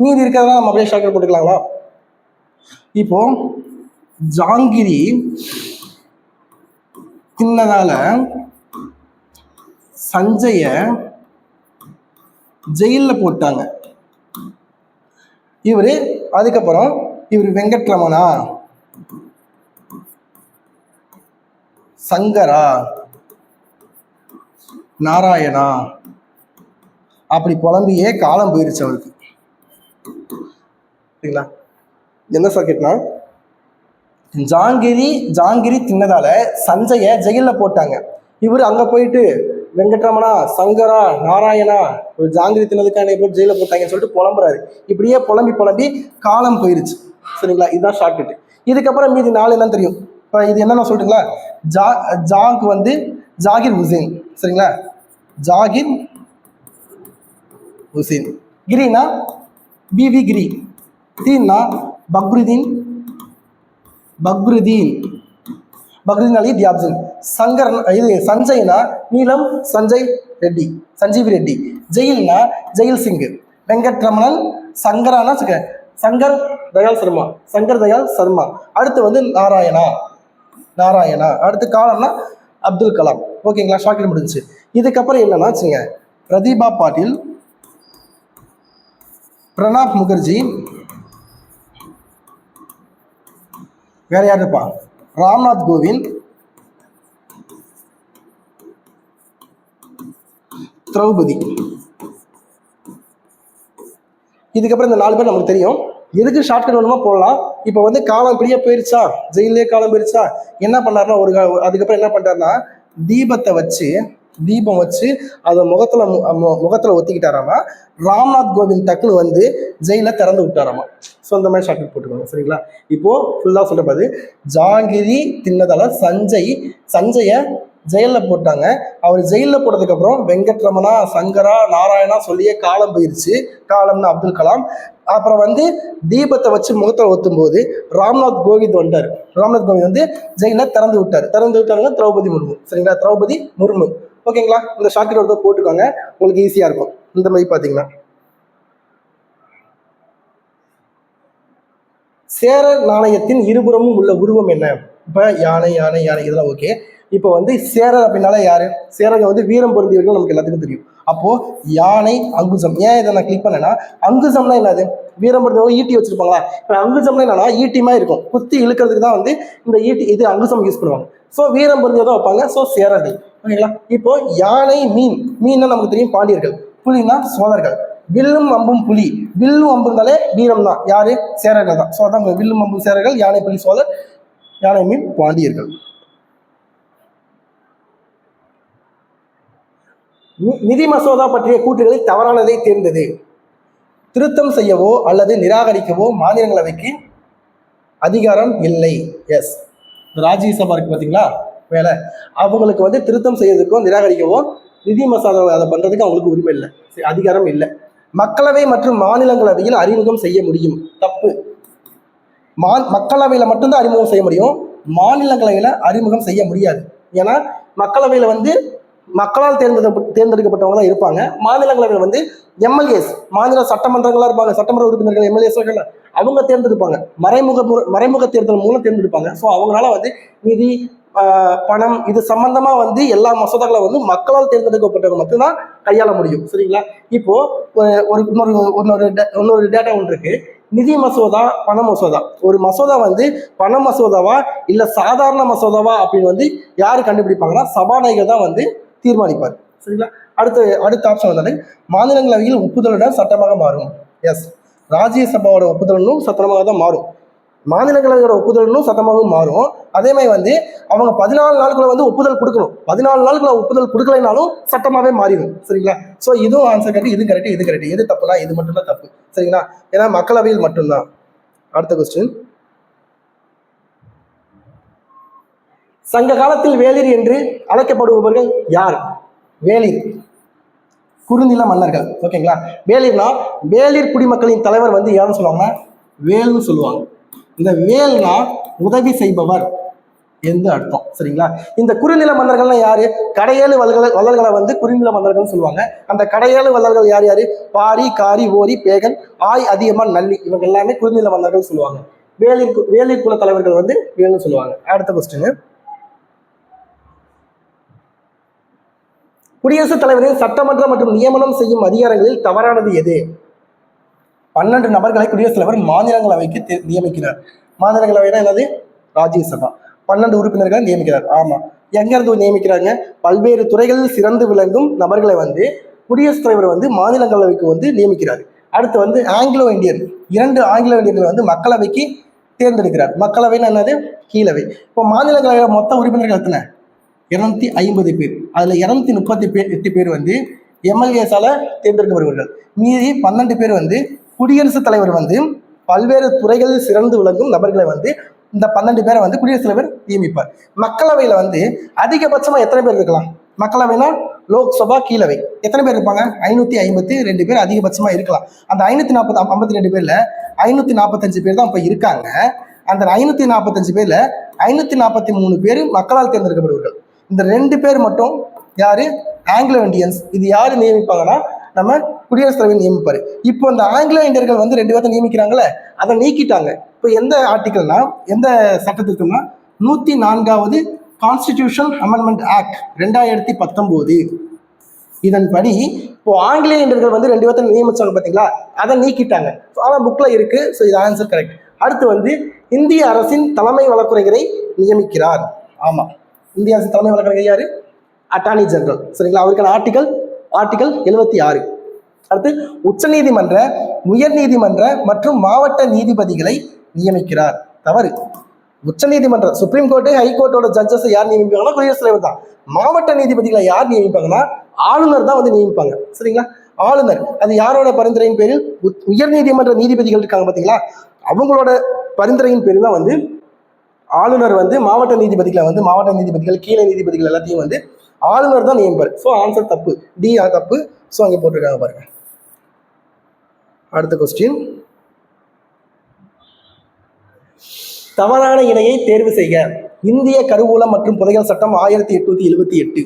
மீதி இருக்கிறதா நம்ம அப்படியே ஷார்ட்கட் போட்டுக்கலாங்களா. இப்போ ஜாங்கிரி தின்னதால சஞ்சய ஜெயில போட்டாங்க. அதுக்கப்புறம் இவர் வெங்கட்ரமணா, சங்கரா, நாராயணா அப்படி புலம்பியே காலம் போயிருச்சு அவருக்கு. சரிங்களா. என்ன சர்க்கிட்னா, ஜாங்கிரி தின்னதால சஞ்சய ஜெயில போட்டாங்க. இவர் அங்க போயிட்டு வெங்கட்ரமணா, சங்கரா, நாராயணா, ஒரு ஜாங்கிரி தின்னதுக்கான போட்டு ஜெயில போட்டாங்கன்னு சொல்லிட்டு புலம்புறாரு. இப்படியே புலம்பி காலம் போயிருச்சு. சரிங்களா. இதுதான் ஷார்ட்கட். இதுக்கப்புறம் மீதி 4 என்னன்னு தெரியும். இப்போ இது என்னன்னா சொல்றீங்களா, ஜாக்கு வந்து ஜாகிர் ஹுசேன். சரிங்களா. ஜாகிர் ஹுசேன். கிரினா பிவி கிரி. தீன்னா பக்ருதீன் அலி தியாப்சன். சஞ்சய்னா நீலம் சஞ்சீவி ரெட்டி. ஜெயில்னா ஜெயில் சிங். வெங்கட்ரமணன். சங்கரானா சங்கர் தயாள் சர்மா. அடுத்து வந்து நாராயணா. அடுத்து காலம்னா அப்துல் கலாம். ஓகேங்களா. ஷார்ட்கட் முடிஞ்சுச்சு. இதுக்கப்புறம் என்னன்னா வச்சுங்க, பிரதீபா பாட்டீல், பிரணாப் முகர்ஜி, வேற யார் இருப்பா, ராம்நாத் கோவிந்த், திரௌபதி. இதுக்கப்புறம் இந்த 4 பேர் நமக்கு தெரியும். எதுக்கு ஷார்ட்கட் வேணுமா போடலாம். இப்போ வந்து காலம் இப்படியே போயிருச்சா, ஜெயிலே காலம் போயிருச்சா, என்ன பண்ணாருன்னா அதுக்கப்புறம் என்ன பண்றாருன்னா தீபம் வச்சு அதை முகத்துல ஒத்திக்கிட்டாராமா. ராம்நாத் கோவிந்த் டக்குன்னு வந்து ஜெயில திறந்து விட்டாராமா. ஸோ அந்த மாதிரி ஷார்ட்கட் போட்டுக்கோங்க. சரிங்களா. இப்போ ஃபுல்லா சொல்லப்படுது, ஜாங்கிரி தின்னதால சஞ்சய ஜெயில போட்டாங்க. அவர் ஜெயில போட்டதுக்கு அப்புறம் வெங்கட்ரமணா, சங்கரா, நாராயணா சொல்லியே காலம் போயிருச்சு. காலம்னு அப்துல் கலாம். அப்புறம் வந்து தீபத்தை வச்சு முகத்தில் ஒத்தும் போது ராம்நாத் கோவிந்த் வந்துட்டார். ராம்நாத் கோவிந்த் வந்து ஜெயில திறந்து விட்டாருங்க திரௌபதி முர்மு. சரிங்களா. திரௌபதி முர்மு. ஓகேங்களா. இந்த ஷார்ட்கட் ஒருத்தர் போட்டுக்கோங்க, உங்களுக்கு ஈஸியா இருக்கும். இந்த மாதிரி பாத்தீங்கன்னா சேர நாணயத்தின் இருபுறமும் உள்ள உருவம் என்ன? இப்ப யானை இதெல்லாம் ஓகே. இப்போ வந்து சேரர் அப்படின்னால யாரு? சேரர்கள் வந்து வீரம் பொருந்தியவர்கள் நமக்கு எல்லாத்துக்கும் தெரியும். அப்போ யானை அங்குசம். ஏன் இதை நான் கிளிக் பண்ணேன்னா, அங்குசம்னா என்னது? வீரம் பொருந்தியவங்க ஈட்டி வச்சிருப்பாங்களா? இப்போ அங்குசம்னா என்னன்னா ஈட்டிமா இருக்கும், குத்தி இழுக்கிறதுக்கு தான் வந்து இந்த ஈட்டி இது அங்குசம் யூஸ் பண்ணுவாங்க. ஸோ வீரம் பொருந்தியதான் வைப்பாங்க. ஸோ சேரர்கள். ஓகேங்களா? இப்போ யானை மீன். மீன்னா நமக்கு தெரியும் பாண்டியர்கள், புலினா சோழர்கள். வில்லும் அம்பும் புலி. வில்லும் அம்புனாலே வீரம் தான். யாரு? சேரர்கள் தான். ஸோ அதான் வில்லும் அம்பும் சேரர்கள், யானை புலி சோழர், யானை மீன் பாண்டியர்கள். நிதி மசோதா பற்றிய கூற்றுகளில் தவறானதை தேர்ந்தது. திருத்தம் செய்யவோ அல்லது நிராகரிக்கவோ மாநிலங்களவைக்கு அதிகாரம் இல்லை. எஸ், ராஜ்யசபா இருக்கு பார்த்தீங்களா வேலை, அவங்களுக்கு வந்து திருத்தம் செய்யறதுக்கோ நிராகரிக்கவோ நிதி மசோதா அதை பண்றதுக்கு அவங்களுக்கு உரிமை இல்லை, அதிகாரம் இல்லை. மக்களவை மற்றும் மாநிலங்களவையில் அறிமுகம் செய்ய முடியும். தப்பு. மக்களவையில மட்டும்தான் அறிமுகம் செய்ய முடியும், மாநிலங்களவையில அறிமுகம் செய்ய முடியாது. ஏன்னா மக்களவையில வந்து மக்களால் தேர்ந்தெடுக்கப்பட்டவங்க தான் இருப்பாங்க. மாநிலங்களவையில் வந்து எம்எல்ஏஸ், மாநில சட்டமன்றங்களா இருப்பாங்க, சட்டமன்ற உறுப்பினர்கள் எம்எல்ஏஸ் அவங்க தேர்ந்தெடுப்பாங்க. மறைமுக தேர்தல் மூலம் தேர்ந்தெடுப்பாங்க. ஸோ அவங்களால வந்து நிதி பணம் இது சம்பந்தமா வந்து எல்லா மசோதாக்களை வந்து மக்களால் தேர்ந்தெடுக்கப்பட்டவங்க மட்டும்தான் கையாள முடியும். சரிங்களா? இப்போ ஒரு இன்னொரு டேட்டா ஒன்று இருக்கு. நிதி மசோதா, பண மசோதா. ஒரு மசோதா வந்து பண மசோதாவா இல்ல சாதாரண மசோதாவா அப்படின்னு வந்து யாரு கண்டுபிடிப்பாங்கன்னா சபாநாயகர் தான் வந்து தீர்மானிப்பார். சரிங்களா? அடுத்த ஆப்ஷன் வந்து மாநிலங்களவையில் ஒப்புதலுடன் சட்டமாக மாறும். எஸ், ராஜ்யசபாவோட ஒப்புதலும் சட்டமாக தான் மாறும், மாநிலங்களவையோட ஒப்புதலும் சட்டமாகவும் மாறும். அதே மாதிரி வந்து அவங்க 14 நாளுக்குள்ள வந்து ஒப்புதல் கொடுக்கணும். 14 நாளுக்குள்ள ஒப்புதல் கொடுக்கலைனாலும் சட்டமாவே மாறிடும். சரிங்களா? ஸோ இதுவும் ஆன்சர் கரெக்ட், இது கரெக்ட், இது கரெக்ட். எது தப்புனா இது மட்டும்தான் தப்பு. சரிங்களா? ஏன்னா மக்களவையில் மட்டும்தான். அடுத்த கொஸ்டின். சங்க காலத்தில் வேளிர் என்று அழைக்கப்படுபவர்கள் யார்? வேளிர் குறுநில மன்னர்கள். ஓகேங்களா? வேளிர்னா வேளிர் குடிமக்களின் தலைவர் வந்து யாருன்னு சொல்லுவாங்கன்னா வேல்னு சொல்லுவாங்க. இந்த வேல்னா உதவி செய்பவர் என்று அர்த்தம். சரிங்களா? இந்த குறுநில மன்னர்கள்லாம் யாரு? கடையேழு வள்ளல்களை வந்து குறுநில மன்னர்கள் சொல்லுவாங்க. அந்த கடையேழு வள்ளல்கள் யார் யாரு? பாரி, காரி, ஓரி, பேகன், ஆய், அதியமான், நல்லி, இவங்க எல்லாமே குறுநில மன்னர்கள் சொல்லுவாங்க. வேளிர் குல தலைவர்கள் வந்து வேல்னு சொல்லுவாங்க. அடுத்த கொஸ்டின். குடியரசுத் தலைவரின் சட்டமன்றம் மற்றும் நியமனம் செய்யும் அதிகாரங்களில் தவறானது எது? 12 நபர்களை குடியரசுத் தலைவர் மாநிலங்களவைக்கு நியமிக்கிறார். மாநிலங்களவைனா என்னது? ராஜ்யசபா. 12 உறுப்பினர்களை நியமிக்கிறார். ஆமா, எங்க இருந்து நியமிக்கிறாங்க? பல்வேறு துறைகளில் சிறந்து விளங்கும் நபர்களை வந்து குடியரசுத் தலைவர் வந்து மாநிலங்களவைக்கு வந்து நியமிக்கிறார். அடுத்து வந்து ஆங்கிலோ இந்தியன், 2 ஆங்கிலோ இந்தியர்களை வந்து மக்களவைக்கு தேர்ந்தெடுக்கிறார். மக்களவைன்னு என்னது? கீழவை. இப்போ மாநிலங்களவையில் மொத்த உறுப்பினர்கள் எத்தனை? 250 பேர். அதுல 238 பேர் வந்து எம்எல்ஏஸால தேர்ந்தெடுக்கப்படுவார்கள். மீதி 12 பேர் வந்து குடியரசுத் தலைவர் வந்து பல்வேறு துறைகளில் சிறந்து விளங்கும் நபர்களை வந்து இந்த 12 பேரை வந்து குடியரசுத் தலைவர் நியமிப்பார். மக்களவையில வந்து அதிகபட்சமா எத்தனை பேர் இருக்கலாம்? மக்களவைனா லோக்சபா, கீழவை எத்தனை பேர் இருப்பாங்க? 552 பேர் அதிகபட்சமா இருக்கலாம். அந்த 552 பேர்ல 545 பேர் தான் இப்ப இருக்காங்க. அந்த 545 பேர்ல 543 பேர் மக்களால் தேர்ந்தெடுக்கப்படுவார்கள். இந்த 2 பேர் மட்டும் யாரு? Anglo Indians. இது யாரு நியமிப்பாங்கன்னா நம்ம குடியரசுத் தலைவர் நியமிப்பாரு. இப்போ இந்த ஆங்கிலோ இந்தியர்கள் வந்து 2 பேர்த்த நியமிக்கிறாங்களே, அதை நீக்கிட்டாங்க. இப்போ எந்த ஆர்டிக்கல்னா, எந்த சட்டத்திட்டம்னா 104வது கான்ஸ்டிடியூஷன் அமெண்ட்மெண்ட் ஆக்ட் 2019. இதன்படி இப்போ ஆங்கிலேய இந்தியர்கள் வந்து 2 பேர்த்த நியமிச்சாங்க பார்த்தீங்களா, அதை நீக்கிட்டாங்க. ஆனால் புக்ல இருக்கு. ஸோ இது ஆன்சர் கரெக்ட். அடுத்து வந்து இந்திய அரசின் தலைமை வழக்குரைஞரை நியமிக்கிறார். ஆமா, இந்திய அரசின் தலைமை வழக்கறிஞர் யாரு? Attorney general. சரிங்களா? அவருக்கான ஆர்டிகல் 76. அடுத்து உச்சநீதிமன்ற, உயர் நீதிமன்ற மற்றும் மாவட்ட நீதிபதிகளை நியமிக்கிறார். தவறு. உச்சநீதிமன்ற, சுப்ரீம் கோர்ட்டு, ஹைகோர்ட்டோட ஜட்ஜஸ் யார் நியமிப்பாங்கன்னா குடியரசுத் தலைவர் தான். மாவட்ட நீதிபதிகளை யார் நியமிப்பாங்கன்னா ஆளுநர் தான் வந்து நியமிப்பாங்க. சரிங்களா? ஆளுநர். அது யாரோட பரிந்துரையின் பேரில்? உயர் நீதிமன்ற நீதிபதிகள் இருக்காங்க பார்த்தீங்களா, அவங்களோட பரிந்துரையின் பேரில் தான் வந்து ஆளுநர் வந்து மாவட்ட நீதிபதிகளை வந்து, மாவட்ட நீதிபதிகள், கீழே நீதிபதிகள் எல்லாத்தையும் வந்து ஆளுநர் தான் நியமிப்பார். ஸோ ஆன்சர் தப்பு, டி தப்பு. ஸோ அங்கே போட்டிருக்காங்க பாருங்க. அடுத்த கொஸ்டின். தவறான இணையை தேர்வு செய்க. இந்திய கருவூலம் மற்றும் புதையல் சட்டம் 1878.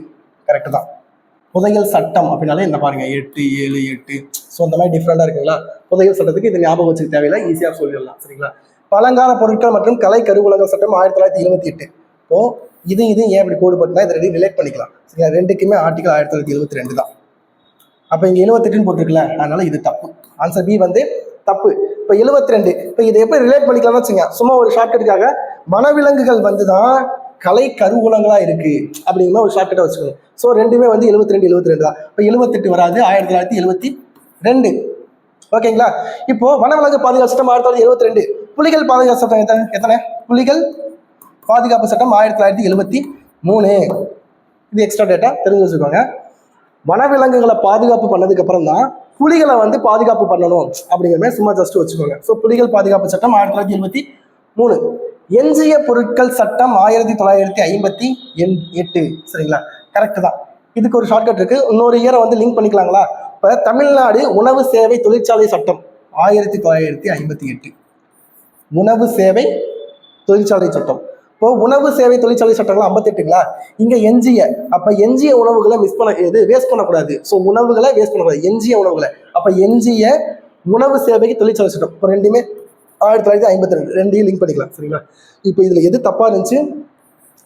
கரெக்ட் தான். புதையல் சட்டம் அப்படின்னாலே என்ன பாருங்க, 8, 7, 8. ஸோ அந்த மாதிரி டிஃப்ரெண்டா இருக்குங்களா? புதையல் சட்டத்துக்கு இது ஞாபகம் வச்சுக்க தேவையில்லை, ஈஸியாக சொல்லிடலாம். சரிங்களா? பழங்கால பொருட்கள் மற்றும் கலை கருவூலங்கள் சட்டம் 1928. இப்போ இது ஏன் இப்படி கோடு போட்டுனா இதை ரெண்டு ரிலேட் பண்ணிக்கலாம் சரிங்களா. ரெண்டுக்குமே ஆர்டிகல் 1972 தான். அப்போ இங்கே 78 போட்டிருக்குல்ல, அதனால இது தப்பு. ஆன்சர் பி வந்து தப்பு. இப்போ 72, இப்போ இதை எப்படி ரிலேட் பண்ணிக்கலாம்னு வச்சுங்க, சும்மா ஒரு ஷார்ட்கட்டுக்காக வனவிலங்குகள் வந்து தான் கலை கருவூலங்களா இருக்கு அப்படிங்கிற ஒரு ஷார்ட்கட்டை வச்சுக்கோங்க. ஸோ ரெண்டுமே வந்து 72 தான். இப்போ 78 வராது, 1972. ஓகேங்களா. இப்போ வனவிலங்கு பாதுகாப்பு சட்டம் 1972. புலிகள் பாதுகாப்பு சட்டம் எத்தனை? புலிகள் பாதுகாப்பு சட்டம் 1973. இது எக்ஸ்ட்ரா டேட்டா தெரிஞ்சு வச்சுக்கோங்க. வனவிலங்குகளை பாதுகாப்பு பண்ணதுக்கு அப்புறம் தான் புலிகளை வந்து பாதுகாப்பு பண்ணணும் அப்படிங்கிற மாதிரி சும்மா ஜஸ்ட் வச்சுக்கோங்க. ஸோ புலிகள் பாதுகாப்பு சட்டம் 1973. எஞ்சிய பொருட்கள் சட்டம் 1958. சரிங்களா, கரெக்ட் தான். இதுக்கு ஒரு ஷார்ட்கட் இருக்கு, இன்னொரு இயரை வந்து லிங்க் பண்ணிக்கலாங்களா. இப்போ தமிழ்நாடு உணவு சேவை தொழிற்சாலை சட்டம் 1958. உணவு சேவை தொழிற்சாலை சட்டம். இப்போ உணவு சேவை தொழிற்சாலை சட்டங்கள் 58ங்களா, இங்க எஞ்சிய, அப்ப எஞ்சிய உணவுகளை வேஸ்ட் பண்ணக்கூடாது. ஸோ உணவுகளை வேஸ்ட் பண்ணக்கூடாது, எஞ்சிய உணவுகளை. அப்ப எஞ்சிய உணவு சேவை தொழிற்சாலை சட்டம் இப்போ ரெண்டுமே 1952, ரெண்டையும் லிங்க் பண்ணிக்கலாம் சரிங்களா. இப்போ இதுல எது தப்பா இருந்துச்சு?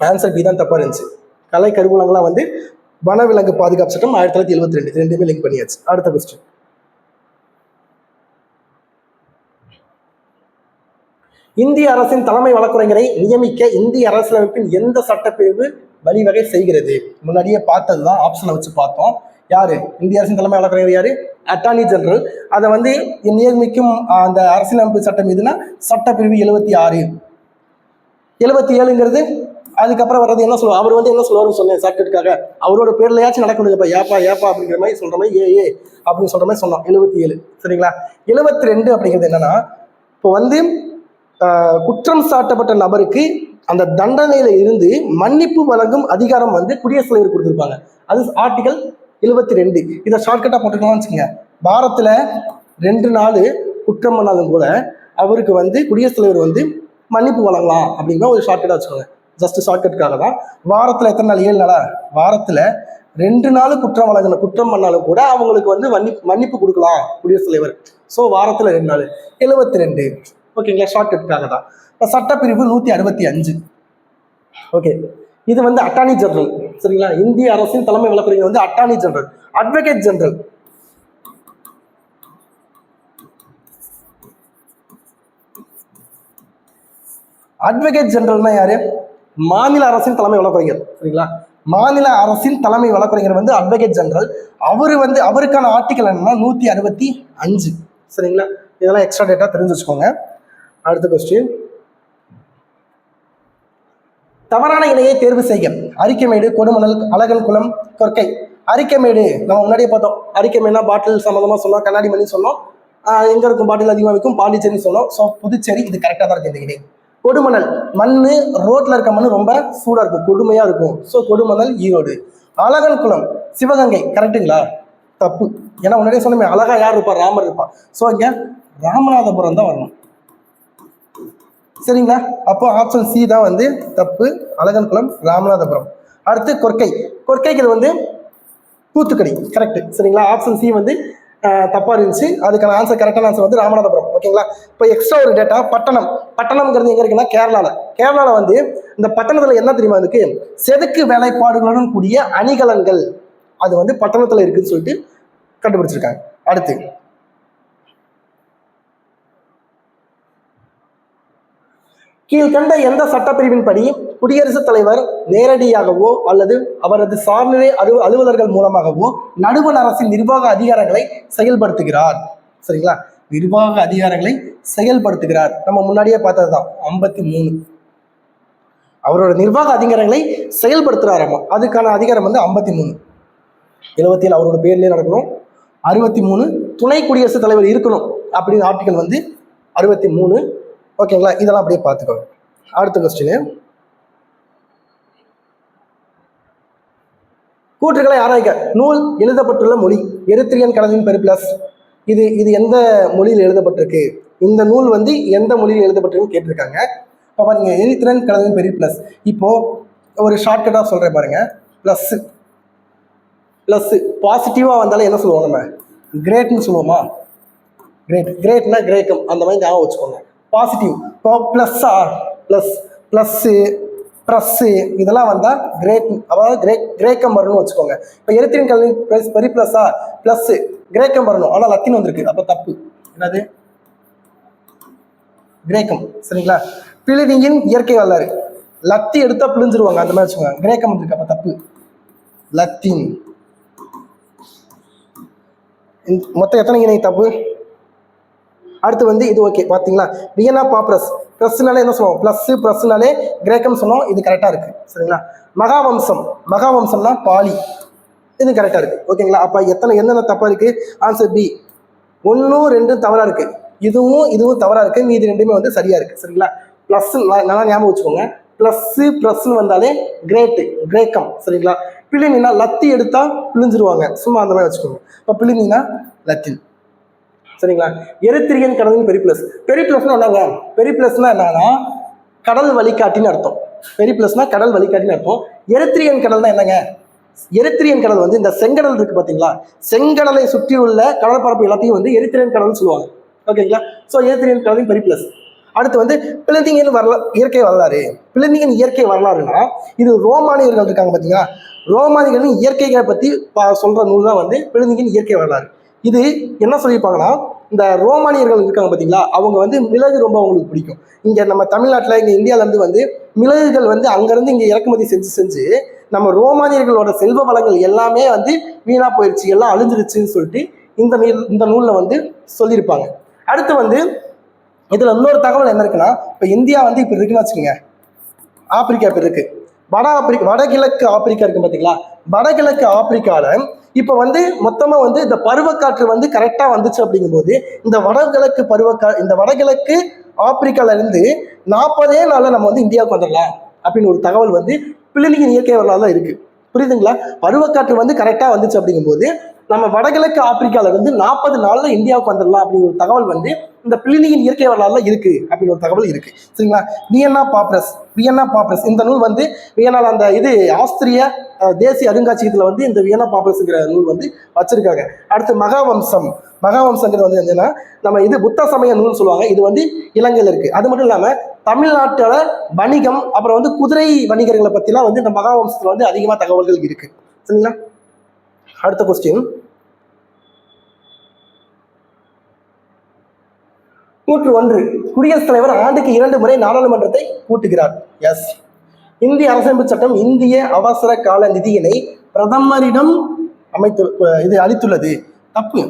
ஆன்சர் பி தான் தப்பா இருந்துச்சு. கலை கருவூலங்கள்லாம் வந்து வனவிலங்கு பாதுகாப்பு சட்டம் 1972, ரெண்டுமே லிங்க் பண்ணியாச்சு. அடுத்த கொஸ்டின். இந்திய அரசின் தலைமை வழக்குரைஞரை நியமிக்க இந்திய அரசியலமைப்பின் எந்த சட்டப்பிரிவு வழிவகை செய்கிறது? முன்னாடியே பார்த்ததுதான், ஆப்ஷனை வச்சு பார்த்தோம். யாரு இந்திய அரசின் தலைமை வழக்குரைஞர்? யாரு? Attorney general. அதை வந்து நியமிக்கும் அந்த அரசியலமைப்பு சட்டம் எதுனா சட்டப்பிரிவு 76. 77ங்கிறது அதுக்கப்புறம் வர்றது என்ன சொல்லுவார்? அவர் வந்து என்ன சொல்லுவாருன்னு சொன்னேன் ஷார்ட்கட்டுக்காக, அவரோட பேர்லயாச்சும் நடக்கணுங்கப்பா, ஏப்பா அப்படிங்கிற மாதிரி சொல்ற மாதிரி ஏ அப்படின்னு சொல்ற மாதிரி சொன்னோம். 77 சரிங்களா. 72 அப்படிங்கிறது என்னன்னா, இப்போ வந்து குற்றம் சாட்டப்பட்ட நபருக்கு அந்த தண்டனையில இருந்து மன்னிப்பு வழங்கும் அதிகாரம் வந்து குடியரசுத் தலைவர் கொடுத்திருப்பாங்க. அது ஆர்டிகல் 72. இதை ஷார்ட்கட்டா போட்டுக்கலாம்னு வச்சுக்கோங்க. வாரத்துல 2 நாள் குற்றம் பண்ணாலும் கூட அவருக்கு வந்து குடியரசுத் தலைவர் வந்து மன்னிப்பு வழங்கலாம் அப்படிங்கிற ஒரு ஷார்ட்கட்டா வச்சுக்கோங்க. ஜஸ்ட் ஷார்ட்கட்டுக்காக தான். வாரத்துல எத்தனை நாள்? 7 நாளா? வாரத்துல 2 நாள் குற்றம் பண்ணாலும் கூட அவங்களுக்கு வந்து மன்னிப்பு கொடுக்கலாம் குடியரசுத் தலைவர். ஸோ வாரத்துல 2 நாள் 72. ஓகேங்களா, ஷார்ட்கட்டுக்காக தான். இப்போ சட்டப்பிரிவு 165. ஓகே, இது வந்து அட்டார்னி ஜெனரல் சரிங்களா. இந்திய அரசின் தலைமை வழக்கறிஞர் வந்து attorney general, advocate general. Advocate ஜெனரல்னா யாரு? மாநில அரசின் தலைமை வழக்கறிஞர் சரிங்களா. மாநில அரசின் தலைமை வழக்கறிஞர் வந்து அட்வொகேட் ஜெனரல். அவரு வந்து அவருக்கான ஆர்டிகல் என்னன்னா 165 சரிங்களா. இதெல்லாம் எக்ஸ்ட்ரா டேட்டா தெரிஞ்சு வச்சுக்கோங்க. அடுத்த கொஸ்டின். தவறான இணையை தேர்வு செய்ய அரிக்கமேடு, கொடுமணல், அழகன்குளம், கொர்க்கை. அரிக்கமேடு நம்ம முன்னாடியே பார்த்தோம். அரிக்கமேடுனா பாட்டில் சம்மந்தமா சொன்னோம், கண்ணாடி மணி சொன்னோம். எங்க இருக்கும் பாட்டில் அதிகமாக இருக்கும்? பாண்டிச்சேரின்னு சொன்னோம். ஸோ புதுச்சேரி இது கரெக்டாக தான் இருக்கு இந்த இணை. கொடுமணல் மண்ணு, ரோட்ல இருக்க மண்ணு ரொம்ப சூடா இருக்கும், கொடுமையா இருக்கும். ஸோ கொடுமணல் ஈரோடு. அழகன்குளம் சிவகங்கை. கரெக்டுங்களா? தப்பு. ஏன்னா முன்னாடியே சொன்னமே அழகா யார் இருப்பா? ராமர் இருப்பா. ஸோ இங்க ராமநாதபுரம் தான் வரணும் சரிங்களா. அப்போ ஆப்ஷன் சி தான் வந்து தப்பு. அழகன்குளம் ராமநாதபுரம். அடுத்து கொர்க்கை. கொர்க்கைக்கு வந்து தூத்துக்குடி. கரெக்ட் சரிங்களா. ஆப்ஷன் சி வந்து தப்பா இருந்துச்சு. அதுக்கான ஆன்சர் கரெக்டான ஆன்சர் வந்து ராமநாதபுரம். ஓகேங்களா. இப்போ எக்ஸ்ட்ரா ஒரு டேட்டா, பட்டணம். பட்டணம்ங்கிறது எங்க இருக்குன்னா கேரளால வந்து இந்த பட்டணத்துல என்ன தெரியுமா இருக்கு? செதுக்கு வேலைப்பாடுகளுடன் கூடிய அணிகலன்கள், அது வந்து பட்டணத்துல இருக்குன்னு சொல்லிட்டு கண்டுபிடிச்சிருக்காங்க. அடுத்து கீழ்கண்ட எந்த சட்டப்பிரிவின் படி குடியரசுத் தலைவர் நேரடியாகவோ அல்லது அவரது சார்நிலை அலுவலர்கள் மூலமாகவோ நடுவண் அரசின் நிர்வாக அதிகாரங்களை செயல்படுத்துகிறார்? சரிங்களா, நிர்வாக அதிகாரங்களை செயல்படுத்துகிறார். நம்ம முன்னாடியே பார்த்ததுதான் 53. அவரோட நிர்வாக அதிகாரங்களை செயல்படுத்துறாராமா, அதுக்கான அதிகாரம் வந்து 53. 77 அவரோட பேர்லயே நடக்கணும். 63 துணை குடியரசுத் தலைவர் இருக்கணும் அப்படின்னு ஆர்டிகல் வந்து 63. ஓகேங்களா, இதெல்லாம் அப்படியே பார்த்துக்கோங்க. அடுத்த கொஸ்டின். கூற்றுகளை ஆராய்க. நூல் எழுதப்பட்டுள்ள மொழி எரித்ரியன் கலவின் பெரிப்ளஸ். இது எந்த மொழியில் எழுதப்பட்டிருக்கு? இந்த நூல் வந்து எந்த மொழியில் எழுதப்பட்டிருக்குன்னு கேட்டிருக்காங்க. இப்போ பாருங்க, எரித்ரியன் கலவின் பெரிப்ளஸ். இப்போ ஒரு ஷார்ட்கட்டாக சொல்றேன் பாருங்க. பிளஸ் பாசிட்டிவா வந்தாலும் என்ன சொல்லுவோம்? நம்ம கிரேட்னு சொல்லுவோமா? கிரேட்னா கிரேக்கம், அந்த மாதிரி ஞாபகம் வச்சுக்கோங்க. பாசிட்டிவ். இப்போ பிளஸ்ஸு ப்ளஸ்ஸு இதெல்லாம் வந்தால் அதாவது கிரேக்கம் வரணும்னு வச்சுக்கோங்க. இப்போ எரித்திரியன் கல்வி பெரிப்ளஸா ப்ளஸ்ஸு கிரேக்கம் வரணும், ஆனால் லத்தீன் வந்திருக்கு, அப்போ தப்பு. என்னது? கிரேக்கம். சரிங்களா? பிளினியின் இயற்கை வரலாறு லத்தி எடுத்தா பிழிஞ்சிருவாங்க, அந்த மாதிரி வச்சுக்கோங்க. கிரேக்கம் வந்திருக்கு, அப்போ தப்பு. லத்தீன். மொத்தம் எத்தனை இணை தப்பு? அடுத்து வந்து இது ஓகே பார்த்தீங்களா? வியன்னா பாப்ரஸ் ப்ளஸ்னாலே என்ன சொல்லுவோம்? ப்ளஸ்னாலே கிரேக்கம் சொன்னோம், இது கரெக்டாக இருக்கு. சரிங்களா? மகாவம்சம்னா பாலி, இது கரெக்டாக இருக்கு. ஓகேங்களா? அப்போ என்னென்ன தப்பாக இருக்கு? Answer B. 1 2 தவறாக இருக்கு, இதுவும் தவறாக இருக்கு, மீதி ரெண்டுமே வந்து சரியா இருக்கு. சரிங்களா? ப்ளஸ் நல்லா ஞாபகம் வச்சுக்கோங்க. ப்ளஸ்ன்னு வந்தாலே கிரேக்கம். சரிங்களா? பிளினினா லத்தி எடுத்தா பிழிஞ்சிருவாங்க, சும்மா அந்த மாதிரி வச்சுக்கோங்க. இப்போ பிளினினா லத்தீன். சரிங்களா? எரித்திரியன் கடலின் பெரிப்ளஸ்னா என்னங்க? பெரிப்ளஸ்னா என்னன்னா கடல் வழிகாட்டின்னு அர்த்தம். பெரிப்ளஸ்னா கடல் வழிகாட்டின்னு அர்த்தம். எரித்திரியன் கடல்னா என்னங்க? எரித்திரியன் கடல் வந்து இந்த செங்கடல் இருக்கு பார்த்தீங்களா, செங்கடலை சுற்றி உள்ள கடற்பரப்பு எல்லாத்தையும் வந்து எரித்திரியன் கடல்னு சொல்லுவாங்க. ஓகேங்களா? ஸோ எரித்திரியன் கடலின் பெரிப்ளஸ். அடுத்து வந்து பிளினியின் இயற்கை வரலாறுனா இது ரோமானியர்கள் இருக்காங்க பார்த்தீங்களா, ரோமானியர்களின் இயற்கைகளை பற்றி சொல்ற நூல் தான் வந்து பிளினியின் இயற்கை வரலாறு. இது என்ன சொல்லியிருப்பாங்கன்னா, இந்த ரோமானியர்கள் இருக்காங்க பார்த்தீங்களா, அவங்க வந்து மிளகு ரொம்ப அவங்களுக்கு பிடிக்கும். இங்கே நம்ம தமிழ்நாட்டில் இங்கே இந்தியாவிலேருந்து வந்து மிளகுகள் வந்து அங்கேருந்து இங்கே இறக்குமதி செஞ்சு நம்ம ரோமானியர்களோட செல்வ வளங்கள் எல்லாமே வந்து வீணாக போயிடுச்சு, எல்லாம் அழிஞ்சிருச்சுன்னு சொல்லிட்டு இந்த நூலில் வந்து சொல்லியிருப்பாங்க. அடுத்து வந்து இதில் இன்னொரு தகவல் என்ன இருக்குன்னா, இப்போ இந்தியா வந்து இப்போ இருக்குன்னு வச்சுக்கோங்க, ஆப்பிரிக்கா இப்போ இருக்கு, வடகிழக்கு ஆப்பிரிக்கா இருக்கு பார்த்தீங்களா, வடகிழக்கு ஆப்பிரிக்காவில் இப்போ வந்து மொத்தமாக வந்து இந்த பருவக்காற்று வந்து கரெக்டாக வந்துச்சு அப்படிங்கும்போது இந்த வடகிழக்கு ஆப்பிரிக்காவிலேருந்து 40 நாளில் நம்ம வந்து இந்தியாவுக்கு வந்துடலாம் அப்படின்னு ஒரு தகவல் வந்து பிளினியின் இயற்கை வரலாறு தான் இருக்கு. புரியுதுங்களா? பருவக்காற்று வந்து கரெக்டாக வந்துச்சு அப்படிங்கும்போது நம்ம வடகிழக்கு ஆப்பிரிக்கால வந்து 40 நாள்ல இந்தியாவுக்கு வந்துடலாம் அப்படிங்கிற ஒரு தகவல் வந்து இந்த பிளினியின் இயற்கை வரலாறுல இருக்கு அப்படின்னு ஒரு தகவல் இருக்கு. சரிங்களா? வியன்னா பாப்ரஸ் இந்த நூல் வந்து வியன்னால அந்த இது ஆஸ்திரிய தேசிய அருங்காட்சியகத்துல வந்து இந்த வியன்னா பாப்ரஸ்ங்கிற நூல் வந்து வச்சிருக்காங்க. அடுத்து மகாவம்சங்கிறது வந்து என்னன்னா நம்ம இது புத்த சமய நூல் சொல்லுவாங்க, இது வந்து இலங்கையில இருக்கு. அது மட்டும் இல்லாம தமிழ்நாட்டோட வணிகம் அப்புறம் வந்து குதிரை வணிகர்களை பத்திலாம் வந்து இந்த மகாவம்சத்துல வந்து அதிகமா தகவல்கள் இருக்கு. சரிங்களா? அடுத்த கொஸ்டின், 101 குடியரசுத் தலைவர் ஆண்டுக்கு 2 முறை நாடாளுமன்றத்தை கூட்டுகிறார். எஸ். இந்திய அரசமைப்பு சட்டம் இந்திய அவசர கால நிதியினை பிரதமரிடம் அளித்துள்ளது. தப்பு.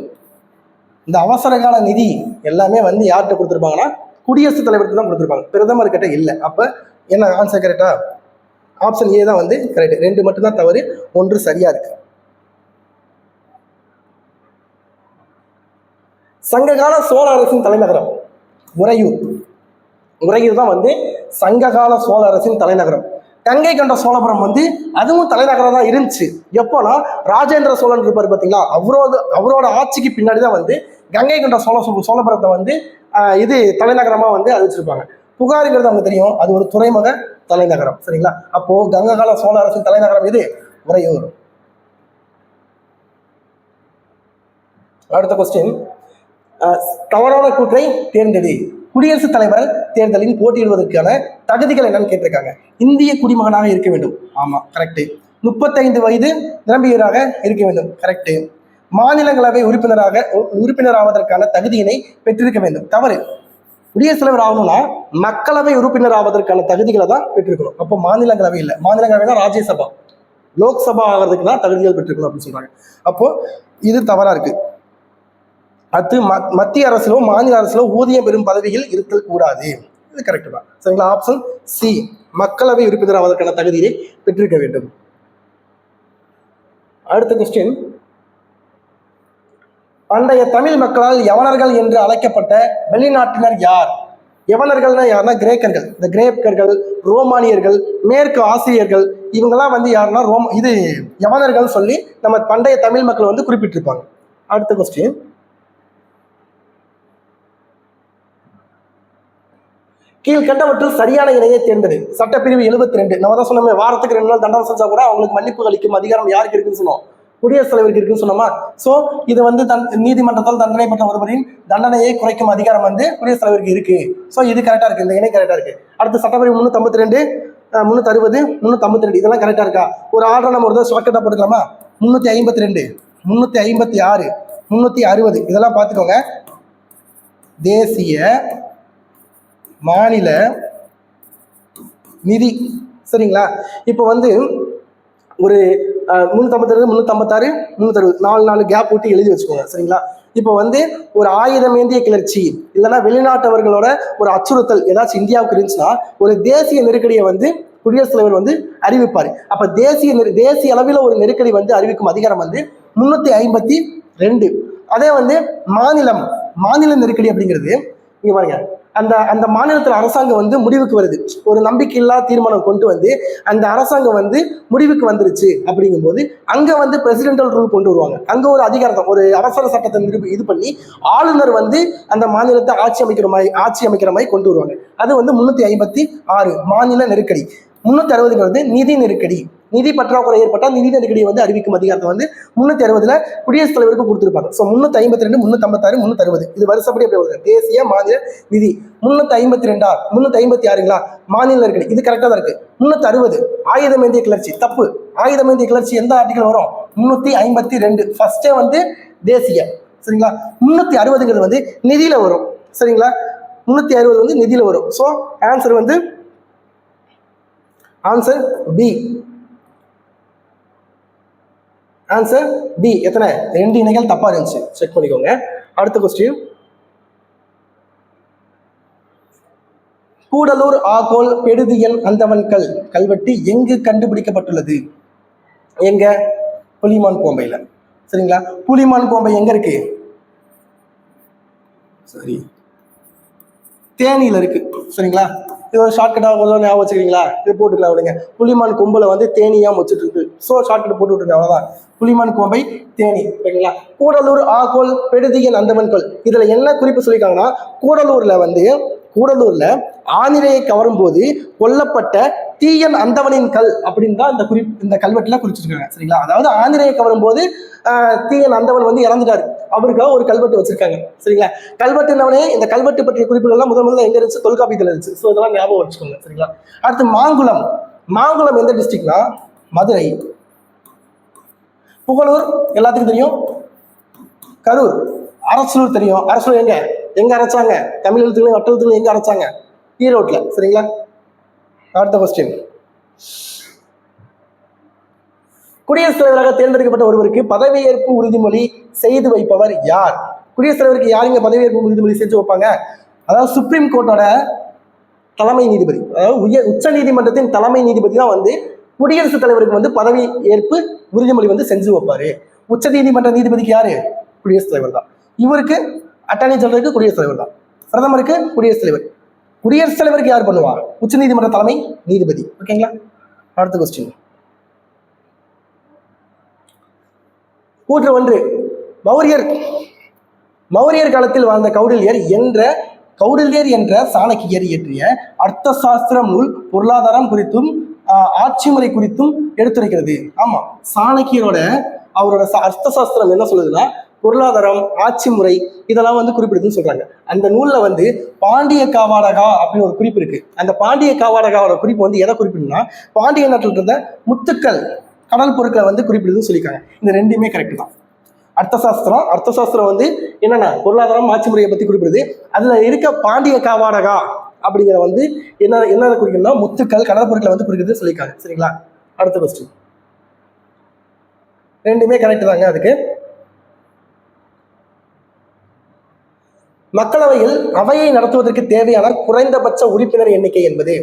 இந்த அவசர கால நிதி எல்லாமே வந்து யார்கிட்ட கொடுத்துருப்பாங்கன்னா குடியரசுத் தலைவருக்கு தான் கொடுத்துருப்பாங்க, பிரதமர் கிட்ட இல்லை. அப்ப என்ன ஆன்சர் கரெக்டா? ஆப்ஷன் ஏ தான் வந்து கரெக்ட். 2 மட்டும்தான் தவறு, 1 சரியா இருக்கு. சங்ககால சோழ அரசின் தலைநகரம் உறையூர் தான் வந்து சங்ககால சோழ அரசின் தலைநகரம். கங்கை கொண்ட சோழபுரம் வந்து அதுவும் தலைநகரம் தான் இருந்துச்சு. எப்போனா ராஜேந்திர சோழன் இருப்பார் பார்த்தீங்களா, அவரோட ஆட்சிக்கு பின்னாடி தான் வந்து கங்கை கொண்ட சோழபுரத்தை வந்து இது தலைநகரமா வந்து அறிவிச்சிருப்பாங்க. புகாருங்கிறது அவங்க தெரியும், அது ஒரு துறைமுக தலைநகரம். சரிங்களா? அப்போ கங்ககால சோழ அரசின் தலைநகரம் இது உறையூர். அடுத்த கொஸ்டின், தவறான கூற்றை தேர்ந்தெடு. குடியரசுத் தலைவர் தேர்தலில் போட்டியிடுவதற்கான தகுதிகள் என்னன்னு கேட்டிருக்காங்க. இந்திய குடிமகனாக இருக்க வேண்டும். ஆமா, கரெக்டு. 35 வயது நிரம்பியவராக இருக்க வேண்டும். கரெக்டு. மாநிலங்களவை உறுப்பினராவதற்கான தகுதியினை பெற்றிருக்க வேண்டும். தவறு. குடியரசுத் தலைவர் ஆகணும்னா மக்களவை உறுப்பினர் ஆவதற்கான தகுதிகளை தான் பெற்றிருக்கணும். அப்போ மாநிலங்களவை இல்லை, மாநிலங்களவை தான் ராஜ்யசபா. லோக்சபா ஆகிறதுக்கு தான் தகுதிகள் பெற்றிருக்கணும் அப்படின்னு சொல்றாங்க. அப்போ இது தவறா இருக்கு. அடுத்து மத்திய அரசிலோ மாநில அரசிலோ ஊதியம் பெறும் பதவியில் இருத்தல் கூடாது. இது கரெக்ட் தான். சரிங்களா? ஆப்ஷன் சி, மக்களவை உறுப்பினர் ஆவதற்கான தகுதியை பெற்றிருக்க வேண்டும். அடுத்த கொஸ்டின், பண்டைய தமிழ் மக்களால் யவனர்கள் என்று அழைக்கப்பட்ட வெளிநாட்டினர் யார்? யவனர்கள்னா யாருன்னா கிரேக்கர்கள். இந்த கிரேக்கர்கள், ரோமானியர்கள், மேற்கு ஆசிரியர்கள், இவங்கெல்லாம் வந்து யாருன்னா யவனர்கள் சொல்லி நம்ம பண்டைய தமிழ் மக்கள் வந்து குறிப்பிட்டிருப்பாங்க. அடுத்த கொஸ்டின், கீழ்கண்டவற்றில் சரியான இணையை தேர்ந்தது. சட்டப்பிரிவு 72. நம்ம தான் சொன்னோமே, வாரத்துக்கு 2 நாள் தண்டனை செஞ்சா கூட அவங்களுக்கு மன்னிப்பு அளிக்கும் அதிகாரம் யாருக்கு இருக்குன்னு சொன்னோம்? குடியரசுத் தலைவருக்கு இருக்குன்னு சொன்னோமா? சோ இது வந்து நீதிமன்றத்தால் தண்டனை பெற்ற ஒருவரின் தண்டனையை குறைக்கும் அதிகாரம் வந்து குடியரசுத் தலைவருக்கு இருக்கு. சோ இது கரெக்டா இருக்கு, இந்த இணை கரெக்டா இருக்கு. அடுத்து சட்டப்பிரிவு 352 360, 352 இதெல்லாம் கரெக்டாக இருக்கா? ஒரு ஆர்டர் நம்ம ஒரு ஷார்ட்கட்டாக போட்டுக்கலாமா? 352, 356, 360 இதெல்லாம் பார்த்துக்கோங்க. தேசிய மாநில நிதி. சரிங்களா? இப்போ வந்து ஒரு 352, 356, 360 4 கேப் விட்டு எழுதி வச்சுக்கோங்க. சரிங்களா? இப்போ வந்து ஒரு ஆயுதமேந்திய கிளர்ச்சி இல்லைன்னா வெளிநாட்டவர்களோட ஒரு அச்சுறுத்தல் ஏதாச்சும் இந்தியாவுக்கு இருந்துச்சுன்னா ஒரு தேசிய நெருக்கடியை வந்து குடியரசுத் தலைவர் வந்து அறிவிப்பார். அப்ப தேசிய அளவில் ஒரு நெருக்கடி வந்து அறிவிக்கும் அதிகாரம் வந்து 352. அதே வந்து மாநில நெருக்கடி அப்படிங்கிறது இங்க பாருங்க, அந்த மாநிலத்தில் அரசாங்கம் வந்து முடிவுக்கு வருது, ஒரு நம்பிக்கையில்லா தீர்மானம் கொண்டு வந்து அந்த அரசாங்கம் வந்து முடிவுக்கு வந்துருச்சு அப்படிங்கும்போது அங்க வந்து பிரசிடென்டல் ரூல் கொண்டு வருவாங்க. அங்க ஒரு அதிகாரத்தை, ஒரு அவசர சட்டத்தை இது பண்ணி ஆளுநர் வந்து அந்த மாநிலத்தை ஆட்சி அமைக்கிற மாதிரி கொண்டு வருவாங்க. அது வந்து 356 மாநில நெருக்கடி. 360 நிதி நெருக்கடி. நிதி பற்றாக்குறை ஏற்பட்டால் நிதி நெருக்கடியை வந்து அறிவிக்கும் அதிகாரத்தை வந்து 360 குடியரசுத் தலைவருக்கு கொடுத்துருப்பாங்க. ஸோ 352, 356, 360 இது வருஷப்படி எப்படி வருது? தேசிய மாநில நிதி. 352 356ங்களா மாநில நெருக்கடி, இது கரெக்டாக தான் இருக்கு. 360 ஆயுதமேந்திய கிளர்ச்சி, தப்பு. ஆயுதமேந்திய கிளர்ச்சி எந்த ஆர்டிகல் வரும்? 352 ஃபர்ஸ்டே வந்து தேசிய. சரிங்களா? 360 வந்து நிதியில வரும். சரிங்களா? 360 வந்து நிதியில வரும். ஸோ ஆன்சர் வந்து ஆன்சர் பி. Answer B. எத்தனை? 2 இணைகள் தப்பா இருந்துச்சு, செக் பண்ணிக்கோங்க. அடுத்த கொஸ்டின், கூடலூர் ஆகோல் பெடுதியன் அந்தவன்கல் கல்வெட்டு எங்கு கண்டுபிடிக்கப்பட்டுள்ளது? எங்க? புலிமான் கோம்பையில. சரிங்களா? புலிமான் கோம்பை எங்க இருக்கு? சரி, தேனியில இருக்கு. சரிங்களா? இது ஒரு ஷார்ட்கட்டாக ஞாபகம் வச்சுக்கிறீங்களா? இது போட்டுக்கலாம் விடுங்க. புலிமான் கொம்புல வந்து தேனியா வச்சுட்டு இருக்கு. ஸோ ஷார்ட்கட் போட்டு விட்டுருங்க, அவ்வளோதான். புலிமான் கோம்பை தேனி. சரிங்களா? கூடலூர் ஆகோல் பெடுதியன் அந்தவன்கல் இதுல என்ன குறிப்பு சொல்லியிருக்காங்கன்னா, கூடலூர்ல ஆனிரையை கவரும் போது கொல்லப்பட்ட தீயன் அந்தவனின் கல் அப்படின்னு தான் இந்த கல்வெட்டுல குறிச்சிருக்காங்க. சரிங்களா? அதாவது ஆனிரையை கவரும் போது தீயன் அந்தவன் வந்து இறந்துட்டாரு, அவருக்காக ஒரு கல்வெட்டு வச்சிருக்காங்க. சரிங்களா? கல்வெட்டுனவனே இந்த கல்வெட்டு பற்றிய குறிப்புகள்லாம் முதல்ல எங்க இருந்துச்சு? தொல்காப்பியத்தில் இருந்துச்சு. ஸோ இதெல்லாம் ஞாபகம் வச்சுக்கோங்க. சரிங்களா? அடுத்து மாங்குளம் எந்த டிஸ்ட்ரிக்ட்னா மதுரை. புகழூர் எல்லாத்துக்கும் தெரியும், கரூர். அரசலூர் தெரியும். அரசலூர் எங்க அரைச்சாங்க? தமிழ் எழுத்துக்களையும் வட்டெழுத்துக்களையும் எங்க அரைச்சாங்க? ஈரோட்ல. சரிங்களா? அடுத்த கொஸ்டின், குடியரசுத் தலைவராக தேர்ந்தெடுக்கப்பட்ட ஒருவருக்கு பதவியேற்பு உறுதிமொழி செய்து வைப்பவர் யார்? குடியரசுத் தலைவருக்கு யாருங்க பதவியேற்பு உறுதிமொழி செஞ்சு வைப்பாங்க? அதாவது சுப்ரீம் கோர்ட்டோட தலைமை நீதிபதி, அதாவது உச்ச நீதிமன்றத்தின் தலைமை நீதிபதி தான் வந்து குடியரசுத் தலைவருக்கு வந்து பதவி ஏற்பு உறுதிமொழி வந்து செஞ்சு வைப்பாரு. உச்ச நீதிமன்ற நீதிபதிக்கு யாரு? குடியரசுத் தலைவர் தான். இவருக்கு அட்டார்னி ஜெனரலுக்கு குடியரசுத் தலைவர் தான். பிரதமருக்கு குடியரசுத் தலைவர். குடியரசுத் தலைவருக்கு யார் பண்ணுவா? உச்ச நீதிமன்ற தலைமை நீதிபதி. ஓகேங்களா? அடுத்த கொஸ்டின், கூற்று 1, மௌரியர் காலத்தில் வாழ்ந்த கௌடில்யர் என்ற சாணக்கியர் இயற்றிய அர்த்த சாஸ்திரம் நூல் பொருளாதாரம் குறித்தும் ஆட்சி முறை குறித்தும் எடுத்துரைக்கிறது. ஆமா, சாணக்கியரோட அவரோட அர்த்த சாஸ்திரம் என்ன சொல்லுதுன்னா பொருளாதாரம், ஆட்சி முறை இதெல்லாம் வந்து குறிப்பிடுதுன்னு சொல்றாங்க. அந்த நூல்ல வந்து பாண்டிய காவாடகா அப்படின்னு ஒரு குறிப்பு இருக்கு. அந்த பாண்டிய காவாடகாவோட குறிப்பு வந்து எதை குறிப்பிடுன்னா பாண்டிய நாட்டில் இருந்த முத்துக்கள், கடல் பொருட்களை வந்து குறிப்பிடுதுன்னு சொல்லியிருக்காங்க. இந்த ரெண்டுமே கரெக்ட் தான். அர்த்த சாஸ்திரம் வந்து என்னன்னா பொருளாதாரம், ஆட்சி முறையை பத்தி குறிப்பிடுது. அதுல இருக்க பாண்டிய காவாடகா அப்படிங்கிற வந்து என்ன குறிக்கணும்னா முத்துக்கள், கடல் பொருட்களை வந்து குறிக்கிறது சொல்லியிருக்காங்க. சரிங்களா? அடுத்த கொஸ்டின், ரெண்டுமே கரெக்ட் தாங்க. அதுக்கு மக்களவையில் அவையை நடத்துவதற்கு தேவையான குறைந்தபட்ச உறுப்பினர் எண்ணிக்கை என்பது,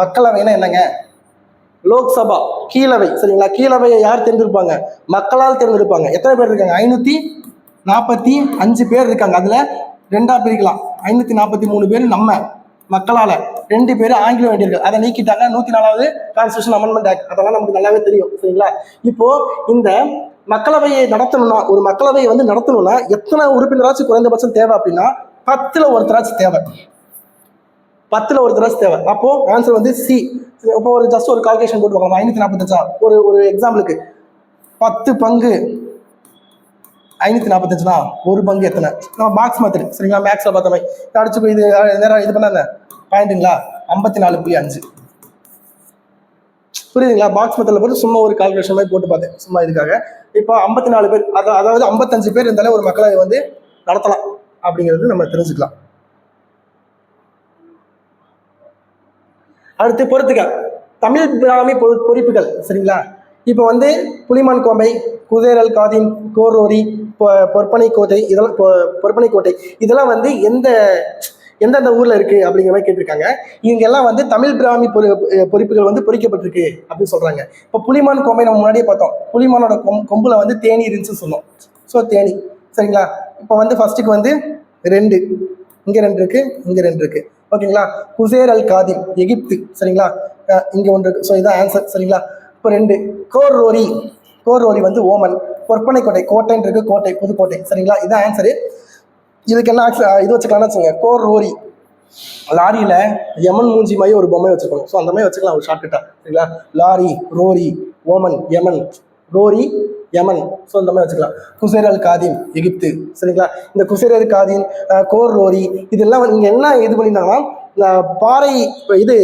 மக்களவைனா என்னங்க? லோக்சபா, கீழவை. சரிங்களா? கீழவையை யார் தேர்ந்தெடுப்பாங்க? மக்களால் தேர்ந்தெடுப்பாங்க. எத்தனை பேர் இருக்காங்க? 545 பேர் இருக்காங்க. அதுல 2ஆ பிரிக்கலாம். 543 பேர் நம்ம மக்களால, 2 பேர் ஆங்கில வேண்டியர்கள். அதை நீக்கிட்டாங்க. 104வது கான்ஸ்டிடியூஷன் அமெண்ட்மெண்ட் ஆக்ட். அதெல்லாம் நமக்கு நல்லாவே தெரியும். சரிங்களா? இப்போ இந்த மக்களவையை நடத்தணும்னா, ஒரு மக்களவையை வந்து நடத்தணும்னா எத்தனை உறுப்பினராச்சும் குறைந்தபட்சம் தேவை அப்படின்னா 10ல் ஒருத்தராச்சும் தேவை. 10ல் ஒருத்தராச்சும் தேவை. அப்போ ஆன்சர் வந்து சி. இப்போ ஒரு ஜஸ்ட் ஒரு கால்குலேஷன் போட்டு பார்க்கலாம். 545 ஒரு எக்ஸாம்பிளுக்கு 10 பங்கு 545னா ஒரு பங்கு எத்தனை? நம்ம பாக்ஸ் மெத்தட். சரிங்களா? மேக்ஸ்ல பார்த்த மாதிரி அடிச்சு இது நேரம் இது பண்ண பாயிண்ட்டுங்களா? 54.5. புரியுதுங்களா? பாக்ஸ் மெத்தடில் போட்டு சும்மா ஒரு கால்குலேஷன் மாதிரி போட்டு பார்த்தேன் சும்மா இதுக்காக. இப்போ 54 பேர், அதாவது 55 பேர் இருந்தாலே ஒரு மக்களவை வந்து நடத்தலாம் அப்படிங்கிறது நம்ம தெரிஞ்சுக்கலாம். அடுத்து பொறுத்துக்க தமிழ் பிராமி பொறிப்புகள். சரிங்களா? இப்போ வந்து புலிமான் கோம்பை, குதிரல் காதின், கோரோரி, பொற்பனை கோட்டை, இதெல்லாம் பொற்பனை கோட்டை இதெல்லாம் வந்து எந்தெந்த ஊர்ல இருக்கு அப்படிங்கிற மாதிரி கேட்டிருக்காங்க. இவங்க எல்லாம் வந்து தமிழ் பிராமி பொறிப்புகள் வந்து பொறிக்கப்பட்டிருக்கு அப்படின்னு சொல்றாங்க. இப்போ புலிமான் கோம்பை நம்ம முன்னாடியே பார்த்தோம். புலிமானோட கொம்புல வந்து தேனி இருந்துச்சுன்னு சொன்னோம். ஸோ தேனி. சரிங்களா? இப்போ வந்து ஃபர்ஸ்ட்டுக்கு வந்து 2 இங்க 2 இருக்கு, இங்க 2 இருக்கு. ஓகேங்களா? குசேர் அல் காதிம் எகிப்து. சரிங்களா? இங்க 1 இருக்கு. ஸோ இதான் ஆன்சர். சரிங்களா? இப்போ 2 கோரோரி. கோரோரி வந்து ஓமன். பொற்பனை கோட்டை, கோட்டைன்னு இருக்கு, கோட்டை புதுக்கோட்டை. சரிங்களா? இதான் ஆன்சரு. இதுக்கு என்ன இது வச்சுக்கலாம்னு வச்சுக்கோங்க, கோரோரி. லாரியில யமன் மூஞ்சி மாதிரி ஒரு பொம்மை வச்சுக்கணும். ஸோ அந்த மாதிரி வச்சுக்கலாம் ஒரு ஷார்ட்கட்டா. சரிங்களா? லாரி, ரோரி, ஓமன், யமன், ரோரி, யமன். ஸோ இந்த மாதிரி வச்சுக்கலாம். குசேர் அல் காதிம் எகிப்து. சரிங்களா? இந்த குசேர் அல் காதிம், கோர் ரோரி இதெல்லாம் நீங்க என்ன இது பண்ணியிருந்தாங்கன்னா, பாறை இது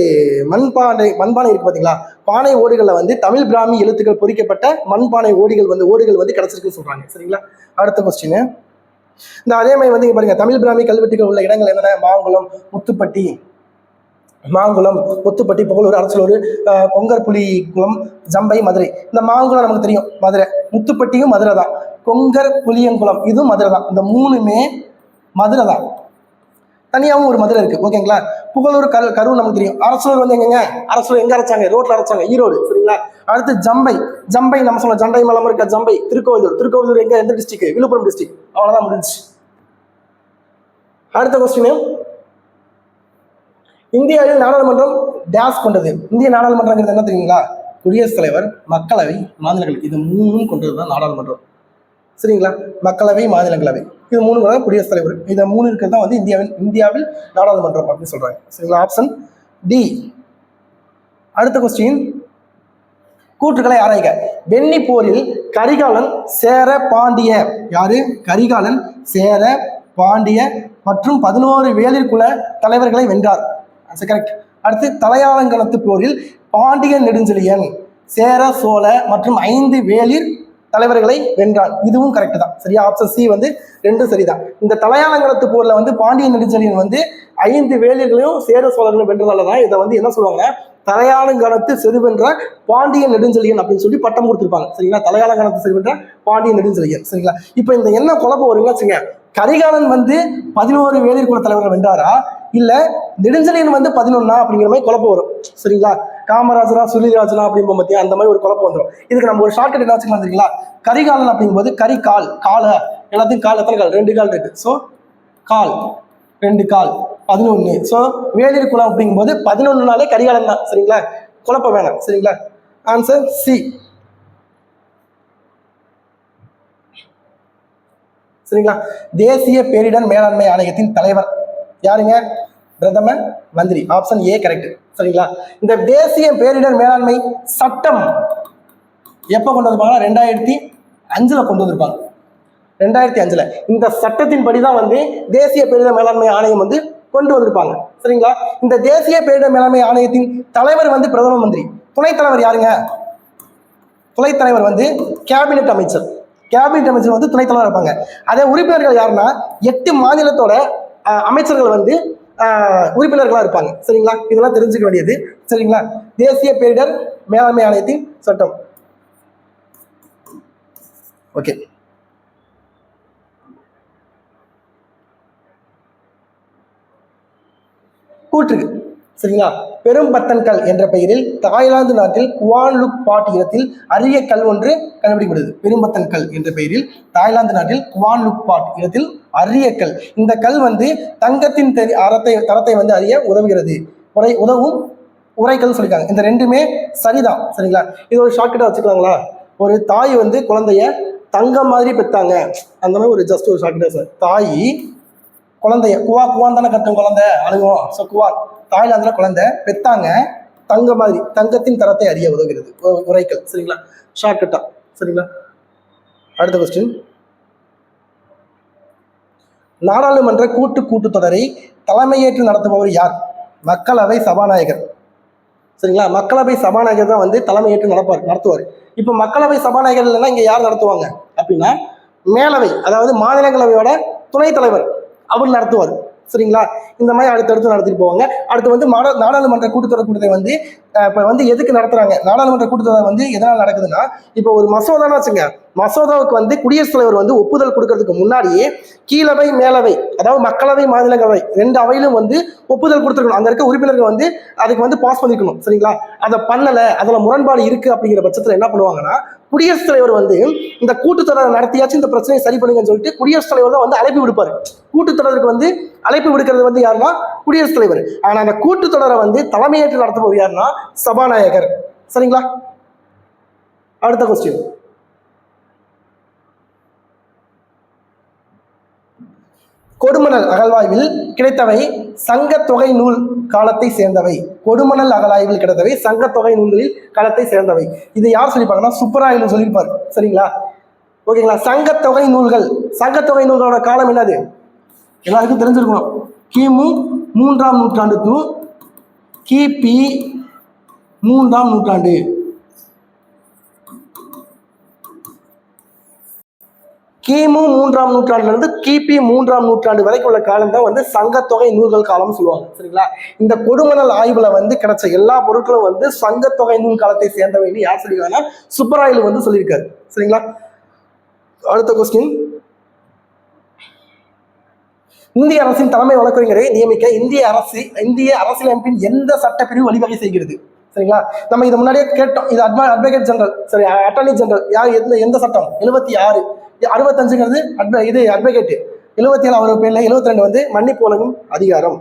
மண்பானை இருக்கு பார்த்தீங்களா? பானை ஓடுகளில் வந்து தமிழ் பிராமி எழுத்துக்கள் பொறிக்கப்பட்ட மண்பானை ஓடுகள் வந்து கிடைச்சிருக்குன்னு சொல்றாங்க. சரிங்களா? அடுத்த கொஸ்டின். இந்த அதே மாதிரி வந்து இங்க பாருங்க, தமிழ் பிராமி கல்வெட்டுகள் உள்ள இடங்கள் என்னென்ன? மாங்குளம், முத்துப்பட்டி, புகழூர், அரசலூர், கொங்கர்புலி குளம், ஜம்பை, மதுரை. இந்த மாங்குளம் நமக்கு தெரியும், மதுரை. முத்துப்பட்டியும் மதுரை தான். கொங்கர் புளியங்குளம் இதுவும் மதுரை தான். இந்த 3மே மதுரை தான். தனியாகவும் ஒரு மதுரை இருக்கு. ஓகேங்களா? புகழூர், கரூர் நமக்கு தெரியும். அரசலூர் வந்து எங்க? அரசலூர் எங்க அரைச்சாங்க? ரோட்ல அரைச்சாங்க, ஈரோடு. சரிங்களா? அடுத்து ஜம்பை நம்ம சொல்ல ஜண்டை மலம் இருக்க ஜம்பை, திருக்கோவிலூர் எங்க? எந்த டிஸ்ட்ரிக்ட்? விழுப்புரம் டிஸ்ட்ரிக்ட். அவ்வளவுதான், முடிஞ்சு. அடுத்த கொஸ்டின். இந்தியாவில் நாடாளுமன்றம் டேஸ் கொண்டது. இந்திய நாடாளுமன்றங்கிறது என்ன தெரியுங்களா? குடியரசுத் தலைவர், மக்களவை, மாநிலங்களவை. இது 3ம் கொண்டதுதான் நாடாளுமன்றம். சரிங்களா? மக்களவை, மாநிலங்களவை இது 3 தான் குடியரசுத் தலைவர். இந்த 3 இருக்கிறது தான் வந்து இந்தியாவில் நாடாளுமன்றம் அப்படின்னு சொல்றாங்க. சரிங்களா? Option D. அடுத்த கொஸ்டின். கூற்றுக்களை ஆராய்க. வெண்ணி போரில் கரிகாலன், சேர, பாண்டிய யாரு? கரிகாலன், சேர, பாண்டிய மற்றும் 11 வேளிர் குல தலைவர்களை வென்றார். கரெக்ட். அடுத்து தலையாலங்கணத்து போரில் பாண்டிய நெடுஞ்செழியன், சேர, சோழ மற்றும் 5 வேளிர் தலைவர்களை வென்றான். இதுவும் கரெக்ட் தான். சரியா? ஆப்ஷன் சி வந்து 2 சரிதான். இந்த தலையாலங்கணத்து போர்ல வந்து பாண்டிய நெடுஞ்செழியன் வந்து 5 வேளிர்களையும் சேர சோழர்களும் வென்றதாலதான் இதை வந்து என்ன சொல்லுவாங்கன்னா, தலையாலங்கணத்து செருவென்ற பாண்டிய நெடுஞ்செழியன் அப்படின்னு சொல்லி பட்டம் கொடுத்துருப்பாங்க. சரிங்களா? தலையாலங்கணத்து செருவென்ற பாண்டிய நெடுஞ்செழியன். சரிங்களா? இப்ப இந்த என்ன குழப்பம் வருங்களா வச்சுங்க, கரிகாலன் வந்து 11 வேளிர் குல தலைவர்கள் வென்றாரா, இல்ல நெடுஞ்செழியன் வந்து 11 அப்படிங்கிற மாதிரி குழப்பம் வரும். சரிங்களா? காமராஜரா, சுருளிராஜனா அப்படிங்கிற பத்தியா அந்த மாதிரி ஒரு குழப்பம் வந்துடும். இதுக்கு நம்ம ஒரு ஷார்ட்கட் என்ன வச்சுக்கலாம் தெரியுங்களா? கரிகாலன் அப்படிங்கும்போது கால எல்லாத்தையும் கால், எத்தனை கால்? 2 கால் இருக்கு. ஸோ கால் 2 கால் 11. ஸோ வேளிர் குலம் அப்படிங்கும்போது 11நாலே கரிகாலன் தான். சரிங்களா? குழப்பம் வேணாம். சரிங்களா? Answer C. சரிங்களா? தேசிய பேரிடர் மேலாண்மை ஆணையத்தின் தலைவர் யாருங்க? பிரதம மந்திரி. Option A correct. சரிங்களா? இந்த தேசிய பேரிடர் மேலாண்மை சட்டம் எப்ப கொண்டு வந்திருப்பாங்க? 2005 கொண்டு வந்திருப்பாங்க. 2005. இந்த சட்டத்தின் படிதான் வந்து தேசிய பேரிடர் மேலாண்மை ஆணையம் வந்து கொண்டு வந்திருப்பாங்க. சரிங்களா? இந்த தேசிய பேரிடர் மேலாண்மை ஆணையத்தின் தலைவர் வந்து பிரதம மந்திரி. துணைத் தலைவர் யாருங்க? துணைத் தலைவர் வந்து கேபினெட் அமைச்சர். கேபினெட் அமைச்சர் வந்து துணைத் தலைவர் இருப்பாங்க. அதே உறுப்பினர்கள் யாருன்னா 8 மாநிலத்தோட அமைச்சர்கள் வந்து உறுப்பினர்களா இருப்பாங்க. சரிங்களா? இதெல்லாம் தெரிஞ்சுக்க வேண்டியது. சரிங்களா? தேசிய பேரிடர் மேலாண்மை ஆணையத்தின் சட்டம். ஓகே. கூற்று. சரிங்களா? பெரும்பத்தன்கல் என்ற பெயரில் தாய்லாந்து நாட்டில் குவான் லுக் பாட் இடத்தில் அரிய கல் ஒன்று கண்டுபிடிக்கப்படுது. பெரும்பத்தன்கல் என்ற பெயரில் தாய்லாந்து நாட்டில் குவான் லுக் பாட் இடத்தில் அரிய கல். இந்த கல் வந்து தங்கத்தின் தரத்தை வந்து அறிய உதவுகிறது. உதவும் உரைக்கல் சொல்லியிருக்காங்க. இந்த 2மே சரிதான். சரிங்களா? இது ஒரு ஷார்ட்கட்டா வச்சுக்கலாங்களா? ஒரு தாய் வந்து குழந்தைய தங்கம் மாதிரி பெற்றாங்க, அந்த மாதிரி ஒரு ஜஸ்ட் ஒரு ஷார்ட்கட்டா சார். தாய் குழந்தைய குவான் தானே கட்டும், குழந்தை அழுகும். ஸோ குவான் தாய்லாந்துல குழந்தை பெத்தாங்க, தங்க மாதிரி, தங்கத்தின் தரத்தை அறிய உதவுகிறது உரைக்கல். சரிங்களா? ஷார்ட்கட்டா. சரிங்களா? அடுத்த கொஸ்டின். நாடாளுமன்ற கூட்டுத்தொடரை தலைமையேற்று நடத்துபவர் யார்? மக்களவை சபாநாயகர். சரிங்களா. மக்களவை சபாநாயகர் தான் வந்து தலைமையேற்று நடத்துவார். இப்போ மக்களவை சபாநாயகர் இல்லைன்னா இங்க யார் நடத்துவாங்க அப்படின்னா மேலவை, அதாவது மாநிலங்களவையோட துணைத் தலைவர் அவர் நடத்துவார். சரிங்களா. இந்த மாதிரி அடுத்தடுத்து நடத்திட்டு போவாங்க. அடுத்து வந்து நாடாளுமன்ற கூட்டுத்தொடர் கூட்டத்தை வந்து இப்போ வந்து எதுக்கு நடத்துறாங்க, நாடாளுமன்ற கூட்டத்தொடர் வந்து எதனால் நடக்குதுன்னா, இப்போ ஒரு மசோதான்னு வச்சுங்க, மசோதாவுக்கு வந்து குடியரசுத் தலைவர் வந்து ஒப்புதல் கொடுக்கறதுக்கு முன்னாடியே கீழவை மேலவை, அதாவது மக்களவை மாநிலங்களவை 2 அவையிலும் வந்து ஒப்புதல் கொடுத்துருக்கணும். அங்க இருக்க உறுப்பினர்கள் வந்து அதுக்கு வந்து பாஸ் பண்ணிக்கணும். சரிங்களா. அதை பண்ணல, அதுல முரண்பாடு இருக்கு அப்படிங்கிற பட்சத்துல என்ன பண்ணுவாங்கன்னா, குடியரசுத் தலைவர் வந்து இந்த கூட்டத்தொடரை நடத்தியாச்சும் இந்த பிரச்சனையை சரி பண்ணுங்கன்னு சொல்லிட்டு குடியரசுத் தலைவர் தான் வந்து அழைப்பு விடுப்பாரு. கூட்டத்தொடருக்கு வந்து அழைப்பு விடுக்கிறது வந்து யாருன்னா குடியரசுத் தலைவர். ஆனா அந்த கூட்டத்தொடரை வந்து தலைமையேற்று நடத்துவது யாருன்னா சபாநாயகர். சரிங்களா. அடுத்த கொஸ்டின், கொடுமணல் அகழ்வாய்வில் கிடைத்தவை சங்கத்தொகை நூல் காலத்தை சேர்ந்தவை. கொடுமணல் அகழாய்வில் கிடைத்தவை சங்கத்தொகை நூல்களில் காலத்தை சேர்ந்தவை. இது யார் சொல்லிப்பாங்கன்னா சுப்பராயலு சொல்லியிருப்பார். சரிங்களா. ஓகேங்களா. சங்கத்தொகை நூல்கள், சங்கத்தொகை நூல்களோட காலம் என்னது எல்லாருக்கும் தெரிஞ்சிருக்கணும். கிமு 3ஆம் நூற்றாண்டு டு கிபி 3ஆம் நூற்றாண்டு. கிமு 3ஆம் நூற்றாண்டுலேருந்து கிபி 3ஆம் நூற்றாண்டு வரைக்கும் உள்ள காலம் தான் வந்து சங்கத்தொகை நூல்கள் காலம் சொல்லுவாங்க. சரிங்களா. இந்த கொடுமணல் ஆய்வுல வந்து கிடைச்ச எல்லா பொருட்களும் வந்து சங்கத்தொகை நூல் காலத்தை சேர்ந்தவைன்னு யார் சொல்லியிருக்காங்கன்னா சுப்பராயலு வந்து சொல்லியிருக்காரு. சரிங்களா. அடுத்த கொஸ்டின், இந்திய அரசின் தலைமை வழக்கறிஞரை நியமிக்க இந்திய அரசியலமைப்பின் எந்த சட்டப்பிரிவு வழிவகை செய்கிறது? சரிங்களா. நம்ம இதை முன்னாடியே கேட்டோம். இது அட்வொகேட் ஜெனரல், சரி, அட்டார்னி ஜெனரல். யார் எந்த சட்டம்? 76. 65ங்கிறது இது அட்வொகேட். 77 அவர் பேர்ல, 72 வந்து மன்னிப்பு வழங்கும் அதிகாரம்.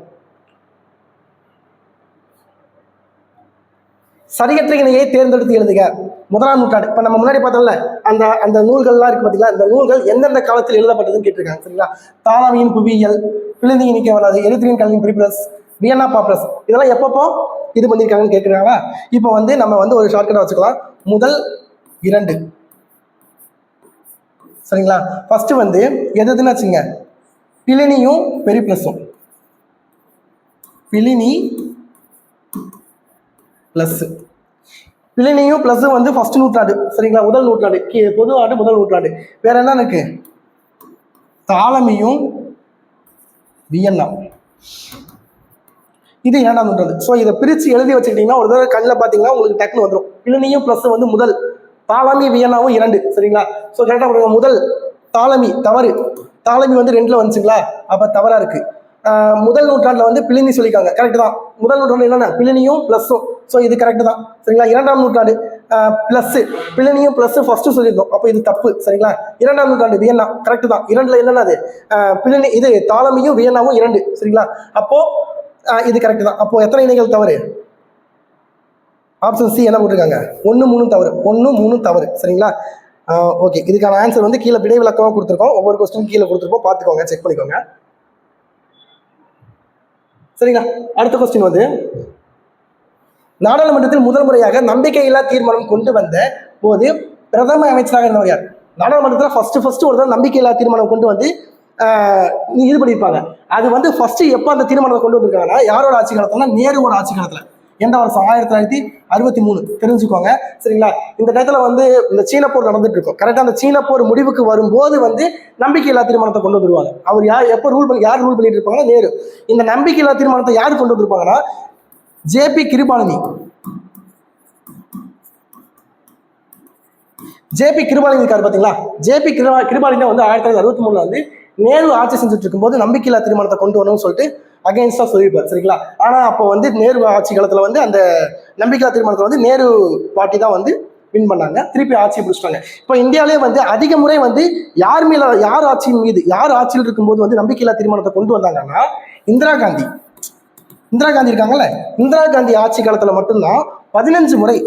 சரியற்ற இணையை தேர்ந்தெடுத்து எழுதுக. 1ஆம் நூற்றாண்டு. இப்ப நம்ம முன்னாடி பார்த்தோம்ல அந்த நூல்கள்லாம் இருக்கு பாத்தீங்களா, இந்த நூல்கள் எந்தெந்த காலத்தில் எழுதப்பட்டதுன்னு கேட்டிருக்காங்க. சரிங்களா. தாலமியின் புவியியல், பிளினி இனிக்க வராது, எரித்ரியன் கல்வியின் பிரிப்ளஸ், வியன்னா பாப்ரஸ், இதெல்லாம் எப்பப்போ இது பண்ணியிருக்காங்கன்னு கேட்குறாங்க. இப்போ வந்து நம்ம வந்து ஒரு ஷார்ட்கட்டை வச்சுக்கலாம். முதல் 2. சரிங்களா. ஃபர்ஸ்ட் வந்து எதுன்னு வச்சுங்க, பிளினியும் பெரிப்ளஸும். பிளினி பிளஸ் பிளினியும் பிளஸ் வந்து ஃபர்ஸ்ட் நூற்றாண்டு. சரிங்களா. முதல் நூற்றாண்டு, பொது ஆண்டு முதல் நூற்றாண்டு. வேற என்ன இருக்கு? தாலமியும் வியன்னா, இது 2ஆம் நூற்றாண்டு. ஸோ இதை பிரித்து எழுதி வச்சுக்கிட்டீங்கன்னா ஒரு தடவை கண்ணில் பார்த்தீங்கன்னா உங்களுக்கு டக்குன்னு வந்துடும். பிளினியும் பிளஸ் வந்து முதல், தாலமி வியன்னாவும் 2. சரிங்களா. ஸோ கரெக்டாக பண்ணுங்க. முதல் தாலமி தவறு, தாலமி வந்து 2ல் வந்துச்சுங்களா, அப்போ தவறா இருக்கு. முதல் நூற்றாண்டுல வந்து பிளினி சொல்லியிருக்காங்க, கரெக்ட் தான். முதல் நூற்றாண்டு என்னன்னா பிளினியும் பிளஸும், ஸோ இது கரெக்ட் தான். சரிங்களா. 2ஆம் நூற்றாண்டு பிளஸ், பிளினியும் பிளஸ் ஃபர்ஸ்ட் சொல்லியிருந்தோம், அப்போ இது தப்பு. சரிங்களா. 2ஆம் நூற்றாண்டு வியன்னா கரெக்ட் தான். 2ல் என்னன்னா அது பிளினி, இது தாலமியும் வியன்னாவும் 2. சரிங்களா. அப்போ இது கரெக்ட் தான். அப்போ எத்தனை இணைகள் தவறு? ஆப்ஷன் சி என்ன போட்டிருக்காங்க? 1, 3 தவறு. 1, 3 தவறு. சரிங்களா. ஓகே, இதுக்கான ஆன்சர் வந்து கீழே விடை விளக்கமாக கொடுத்துருக்கோம். ஒவ்வொரு கொஸ்டின் கீழே கொடுத்துருக்கோம், பார்த்துக்கோங்க, செக் பண்ணிக்கோங்க. சரிங்களா. அடுத்த கொஸ்டின் வந்து, நாடாளுமன்றத்தில் முதல் முறையாக நம்பிக்கையில்லா தீர்மானம் கொண்டு வந்த போது பிரதம அமைச்சராக இருந்தவர் யார்? நாடாளுமன்றத்தில் ஃபர்ஸ்ட் ஒரு நம்பிக்கையில்லா தீர்மானம் கொண்டு வந்து இது பண்ணியிருப்பாங்க. அது வந்து ஃபர்ஸ்ட் எப்போ அந்த தீர்மானத்தை கொண்டு வந்திருக்காங்கன்னா யாரோட ஆட்சி காலத்துல? நேருவோட ஆட்சி காலத்துல. எந்த வருஷம்? 1963. தெரிஞ்சுக்கோங்க. சரிங்களா. இந்த நேரத்தில் வந்து இந்த சீன போர் நடந்துட்டு இருக்கும். கரெக்டாக அந்த சீன போர் முடிவுக்கு வரும்போது வந்து நம்பிக்கையில்லா தீர்மானத்தை கொண்டு வந்துருவாங்க. அவர் எப்போ யார் ரூல் பண்ணிட்டு இருப்பாங்கன்னா நேரு. இந்த நம்பிக்கையில்லா தீர்மானத்தை யார் கொண்டு வந்திருப்பாங்கன்னா ஜேபி கிருபாலினி. ஜேபி கிருபாலினி இருக்காரு பாத்தீங்களா. ஜேபி கிருபாலினி வந்து 1963 வந்து நேரு ஆட்சி செஞ்சுட்டு இருக்கும்போது நம்பிக்கையில்லா தீர்மானத்தை கொண்டு வரணும்னு சொல்லிட்டு அகைன்ஸ்டா சொல்லியிருப்பார். சரிங்களா. ஆனா அப்போ வந்து நேரு ஆட்சி காலத்துல வந்து அந்த நம்பிக்கையில்லா தீர்மானத்தை வந்து நேரு பார்ட்டி தான் வந்து வின் பண்ணாங்க, திருப்பி ஆட்சியை பிடிச்சிட்டாங்க. இப்போ இந்தியாவிலே வந்து அதிக முறை வந்து யார் ஆட்சியில் இருக்கும்போது வந்து நம்பிக்கையில்லா தீர்மானத்தை கொண்டு வந்தாங்கன்னா இந்திரா காந்தி இருக்காங்கல்ல, இந்திரா காந்தி ஆட்சி காலத்துல மட்டும்தான் 15 முறை.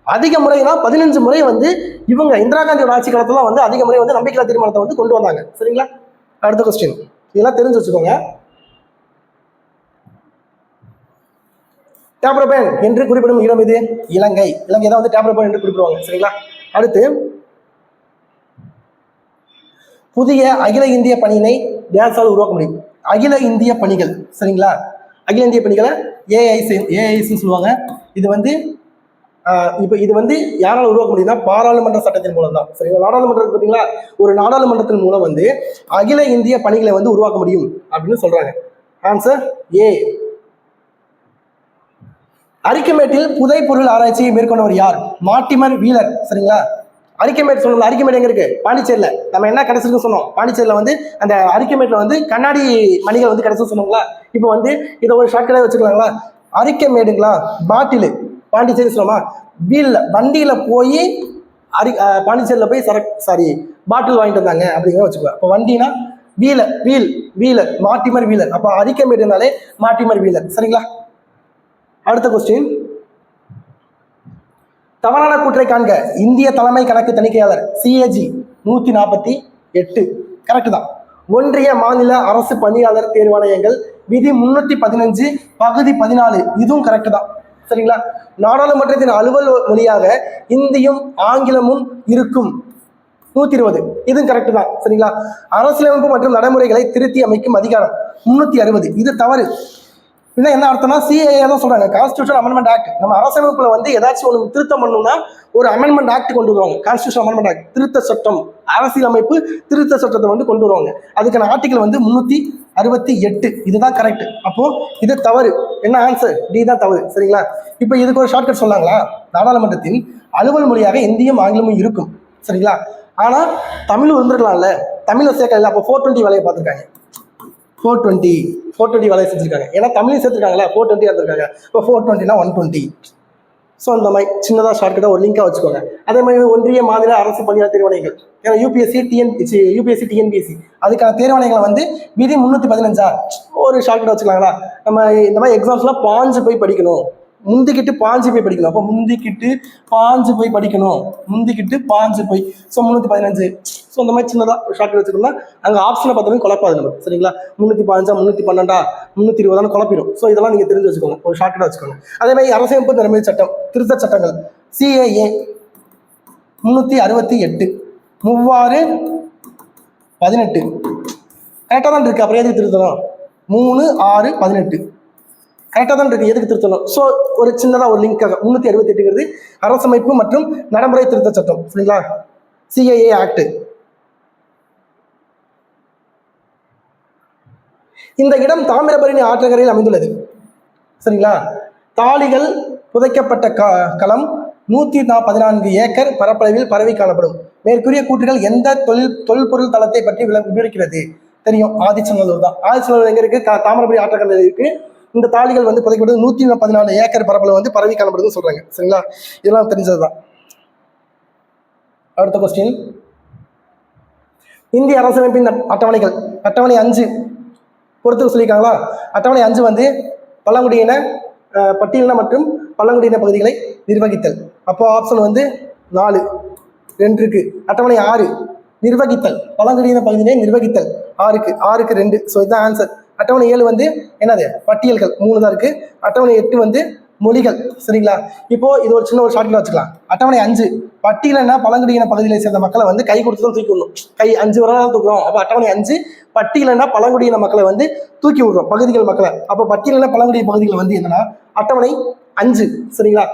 அதிக முறைனா 15 முறை வந்து இவங்க இந்திரா காந்தியோட ஆட்சி காலத்துல வந்து அதிக முறை வந்து நம்பிக்கையில்லா தீர்மானத்தை வந்து கொண்டு வந்தாங்க. சரிங்களா. அடுத்த கொஸ்டின், இதெல்லாம் தெரிஞ்சு வச்சுக்கோங்க. டேப்ரோபேன் என்று குறிப்பிடும் இடம் இது? இலங்கை தான் வந்து டேப்ரோபேன் என்று குறிப்பிடுவாங்க. சரிங்களா. அடுத்து, புதிய அகில இந்திய பணியினை டேஸால் உருவாக்க முடியும்? அகில இந்திய பணிகள். சரிங்களா. அகில இந்திய பணிகளை ஏஐசின்னு சொல்லுவாங்க. இது வந்து இப்போ இது வந்து யாரால் உருவாக்க முடியும்னா பாராளுமன்ற சட்டத்தின் மூலம் தான். சரிங்களா? நாடாளுமன்றத்துக்கு பார்த்தீங்களா, ஒரு நாடாளுமன்றத்தின் மூலம் வந்து அகில இந்திய பணிகளை வந்து உருவாக்க முடியும் அப்படின்னு சொல்றாங்க. Answer A. அரிக்கமேட்டில் புதை பொருள் ஆராய்ச்சியை மேற்கொண்டவர் யார்? மார்ட்டிமர் வீலர். சரிங்களா? அரிக்கமேட் சொன்னோம்ல, அரிக்கமேட் எங்க இருக்கு? பாண்டிச்சேரியில. நம்ம என்ன கிடைச்சிருக்கு சொன்னோம்? பாண்டிச்சேரியில வந்து அந்த அரிக்கமேட்ல வந்து கண்ணாடி மணிகள் வந்து கிடைச்சு சொன்னோங்களா? இப்போ வந்து இதை ஒரு ஷார்ட்கட்டாக வச்சுக்கலாங்களா? அரிக்கமேடுங்களா, பாட்டிலு பாண்டிச்சேரி சொன்னோமா, வீல்ல வண்டியில போய் பாண்டிச்சேரியில போய் பாட்டில் வாங்கிட்டு வந்தாங்க அப்படிங்கிற வச்சுக்கலாம். இப்போ வண்டினா வீலர் மார்ட்டிமர் வீலர். அப்போ அரிக்கமேடுனாலே மார்ட்டிமர் வீலர். சரிங்களா? அடுத்த கொஸ்டின், தவறான கூற்றை காண்க. இந்திய தலைமை கணக்கு தணிக்கையாளர் சிஏஜி 148. கரெக்ட் தான். ஒன்றிய மாநில அரசு பணியாளர் தேர்வாணையங்கள் விதி 315 பகுதி 14. இதுவும் கரெக்ட் தான். சரிங்களா? நாடாளுமன்றத்தின் அலுவல் மொழியாக இந்தியும் ஆங்கிலமும் இருக்கும் 120. இதுவும் கரெக்ட் தான். சரிங்களா? அரசியலமைப்பு மற்றும் நடைமுறைகளை திருத்தி அமைக்கும் அதிகாரம் 360. இது தவறு. என்ன அர்த்தம்னா சிஏஏ தான் சொல்றாங்க, கான்ஸ்டியூஷன் அமெண்ட்மெண்ட் ஆக்ட். நம்ம அரசமைப்புல வந்து ஏதாச்சும் ஒன்று திருத்தம் பண்ணணும்னா ஒரு அமெண்ட்மெண்ட் ஆக்ட் கொண்டு வருவாங்க. கான்ஸ்டியூஷன் அமெண்ட்மெண்ட் ஆக்ட், திருத்த சட்டம், அரசியலமைப்பு திருத்த சட்டத்தை வந்து கொண்டு வருவாங்க. அதுக்கான ஆர்டிகல் வந்து 368. இதுதான் கரெக்ட். அப்போ இது தவறு. என்ன ஆன்சர்? டி தான் தவறு. சரிங்களா? இப்போ இதுக்கு ஒரு ஷார்ட்கட் சொன்னாங்களா? நாடாளுமன்றத்தின் அலுவல் மொழியாக இந்தியும் ஆங்கிலமும் இருக்கும். சரிங்களா? ஆனா தமிழ் வந்துருக்கலாம்ல, தமிழை சேர்க்கல. அப்போ 420 வேலையை பார்த்துருக்காங்க. 420 வேலையை செஞ்சிருக்காங்க. ஏன்னா தமிழையும் சேர்த்துருக்காங்களா, 420 இருந்திருக்காங்க. இப்போ 420னா 120. ஸோ இந்த மாதிரி சின்னதாக ஷார்ட்கட்டாக ஒரு லிங்காக வச்சுக்கோங்க. அதே மாதிரி ஒன்றிய மாநில அரசு பணியாளர் தேர்வாணையங்கள், ஏன்னா யூபிஎஸ்சி டிஎன்பிஎஸ்சி அதுக்கான தேர்வாணையங்களை வந்து விதி 315 ஒரு ஷார்ட்கட்டாக வச்சுக்கலாங்களா? நம்ம இந்த மாதிரி எக்ஸாம்ஸ்லாம் பாஞ்சு போய் படிக்கணும், முந்திக்கிட்டு பாஞ்சு போய் படிக்கணும். அப்போ முந்திக்கிட்டு பாஞ்சு போய் படிக்கணும், ஸோ 315. ஸோ இந்த மாதிரி சின்னதாக ஷார்ட் வச்சுக்கோம்னா அங்கே ஆப்ஷனை பார்த்தாலும் குழப்பாது நமக்கு. சரிங்களா? 315 312 320 குழப்பிடும். ஸோ இதெல்லாம் நீங்கள் தெரிஞ்சு வச்சுக்கோங்க, ஒரு ஷார்ட்கட்டாக வச்சுக்கோங்க. அதே மாதிரி அரசமைப்பு நடைமுறை சட்டம் திருத்த சட்டங்கள் சிஏஏ 368 3618 கரெக்டாக தான் இருக்கு. அப்புறம் எதுக்கு திருத்தணும்? 3618 கரெக்டாக தான் இருக்கு. எதுக்கு திருத்தணும்? ஸோ ஒரு சின்னதாக ஒரு லிங்காக 368ங்கிறது அரசமைப்பு மற்றும் நடைமுறை திருத்த சட்டம். சரிங்களா? CAA act. இந்த இடம் தாமிரபரணி ஆற்றங்கரையில் அமைந்துள்ளது. சரிங்களா? தாளிகள் புதைக்கப்பட்ட களம் 114 ஏக்கர் பரப்பளவில் பரவி காணப்படும். மேற்கூறிய கூற்றுகள் எந்த தொல்பொருள் தளத்தை பற்றி விவரிக்கிறது? தெரியும், ஆதிச்சநல்லூர் தான். ஆதிச்சநல்லூர் எங்க இருக்கு? தாமிரபரணி ஆற்றங்கரையில் இருக்கு. இந்த தாளிகள் வந்து புதைக்கப்பட்டது 114 ஏக்கர் பரப்பளவு வந்து பரவி காணப்படுதுன்னு சொல்றாங்க. சரிங்களா? இதெல்லாம் தெரிஞ்சதுதான். அடுத்த கொஸ்டின், இந்திய அரசமைப்பின் அட்டவணைகள். அட்டவணை 5 பொறுத்து சொல்லியிருக்காங்களா? அட்டவணை 5 வந்து பழங்குடியின பட்டியலின மற்றும் பழங்குடியின பகுதிகளை நிர்வகித்தல். அப்போ ஆப்ஷன் வந்து 4 2 இருக்கு. அட்டவணை 6 நிர்வகித்தல், பழங்குடியின பகுதியை நிர்வகித்தல் 6க்கு 2. ஸோ இதுதான் ஆன்சர். அட்டவணை 7 வந்து என்னது? பட்டியல்கள் 3 தான் இருக்கு. அட்டவணை 8 வந்து மொழிகள். சரிங்களா? இப்போ இது ஒரு சின்ன ஒரு ஷார்ட்ல வச்சுக்கலாம். அட்டவணை 5 பட்டியலன்னா பழங்குடியின பகுதிகளை சேர்ந்த மக்களை வந்து கை கொடுத்து தான் தூக்கி விடணும். கை 5 வரலாம் தூக்குறோம். அப்போ அட்டவணை 5 பட்டியலன்னா பழங்குடியின மக்களை வந்து தூக்கி விடுறோம், பகுதிகள் மக்களை. அப்போ பட்டியலன்னா பழங்குடியின பகுதிகள் வந்து என்னன்னா அட்டவணை 5. சரிங்களா?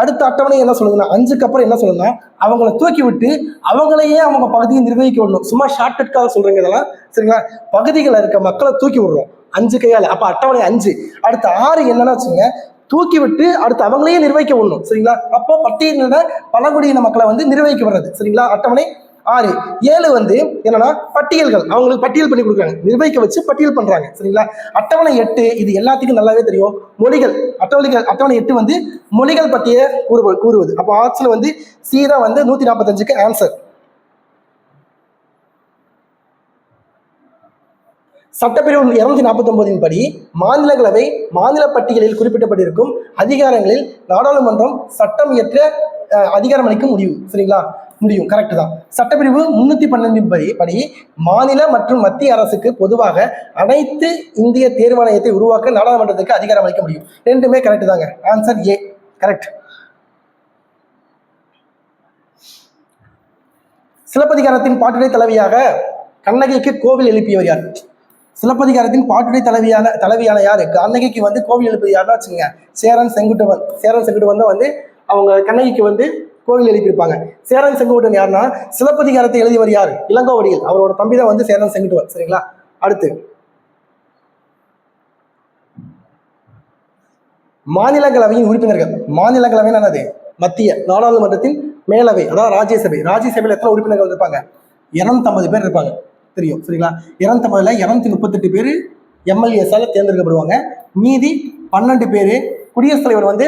அடுத்த அட்டவணை என்ன சொல்லுதுன்னா 5க்கு அப்புறம் என்ன சொல்லுன்னா அவங்கள தூக்கி விட்டு அவங்களையே அவங்க பகுதியை நிர்வகிக்க விடணும். சும்மா ஷார்ட்கட்காக சொல்றீங்க இதெல்லாம். சரிங்களா? பகுதிகளில் இருக்க மக்களை தூக்கி விடுறோம் 5 கையால. அப்ப அட்டவணை 5. அடுத்த 6 என்னன்னா வச்சுங்க, தூக்கி விட்டு அடுத்து அவங்களையே நிர்வகிக்க விடணும். சரிங்களா? அப்போ பட்டியலின பழங்குடியின மக்களை வந்து நிர்வகிக்க விடுறது. சரிங்களா? அட்டவணை 6. 7 வந்து என்னன்னா பட்டியல்கள், அவங்களுக்கு பட்டியல் பண்ணி கொடுக்குறாங்க, நிர்வகிக்க வச்சு பட்டியல் பண்றாங்க. சரிங்களா? அட்டவணை 8 இது எல்லாத்துக்கும் நல்லாவே தெரியும், மொழிகள். அட்டவணை 8 வந்து மொழிகள் பற்றிய கூறுவது. அப்போ ஆப்ஷன் வந்து சி தான் வந்து 145க்கு ஆன்சர். சட்டப்பிரிவு 249 படி மாநிலங்களவை மாநில பட்டியலில் குறிப்பிடப்பட்டிருக்கும் அதிகாரங்களில் நாடாளுமன்றம் சட்டம் இயற்ற அதிகாரம் அளிக்க முடியும். சரிங்களா? முடியும். கரெக்ட் தான். சட்டப்பிரிவு 312 படி மாநில மற்றும் மத்திய அரசுக்கு பொதுவாக அனைத்து இந்திய தேர்வாணையத்தை உருவாக்க நாடாளுமன்றத்துக்கு அதிகாரம் அளிக்க முடியும். ரெண்டுமே கரெக்ட் தாங்க. Answer A correct. சிலப்பதிகாரத்தின் பாட்டுடை தலைவியாக கண்ணகிக்கு கோவில் எழுப்பியவர் யார்? சிலப்பதிகாரத்தின் பாட்டுடை தலைவியான யாரு? கண்ணகிக்கு வந்து கோவில் எழுப்பது யாருன்னா வச்சுங்க, சேரன் செங்குட்டுவன் தான் வந்து அவங்க கண்ணகிக்கு வந்து கோவில் எழுப்பியிருப்பாங்க. சேரன் செங்குட்டுவன் யாருன்னா சிலப்பதிகாரத்தை எழுதியவர் யார்? இளங்கோவடிகள். அவரோட தம்பி தான் வந்து சேரன் செங்குட்டுவன். சரிங்களா? அடுத்து மாநிலங்களவையின் உறுப்பினர்கள். மாநிலங்களவை என்னது? மத்திய நாடாளுமன்றத்தின் மேலவை, அதாவது ராஜ்யசபை. ராஜ்யசபையில் எத்தனை உறுப்பினர்கள் இருப்பாங்க? 250 பேர் இருப்பாங்க. தெரியும். சரிங்களா? 250ல் 238 பேர் எம்எல்ஏஸால தேர்ந்தெடுக்கப்படுவாங்க. மீதி 12 பேர் குடியரசுத் தலைவர் வந்து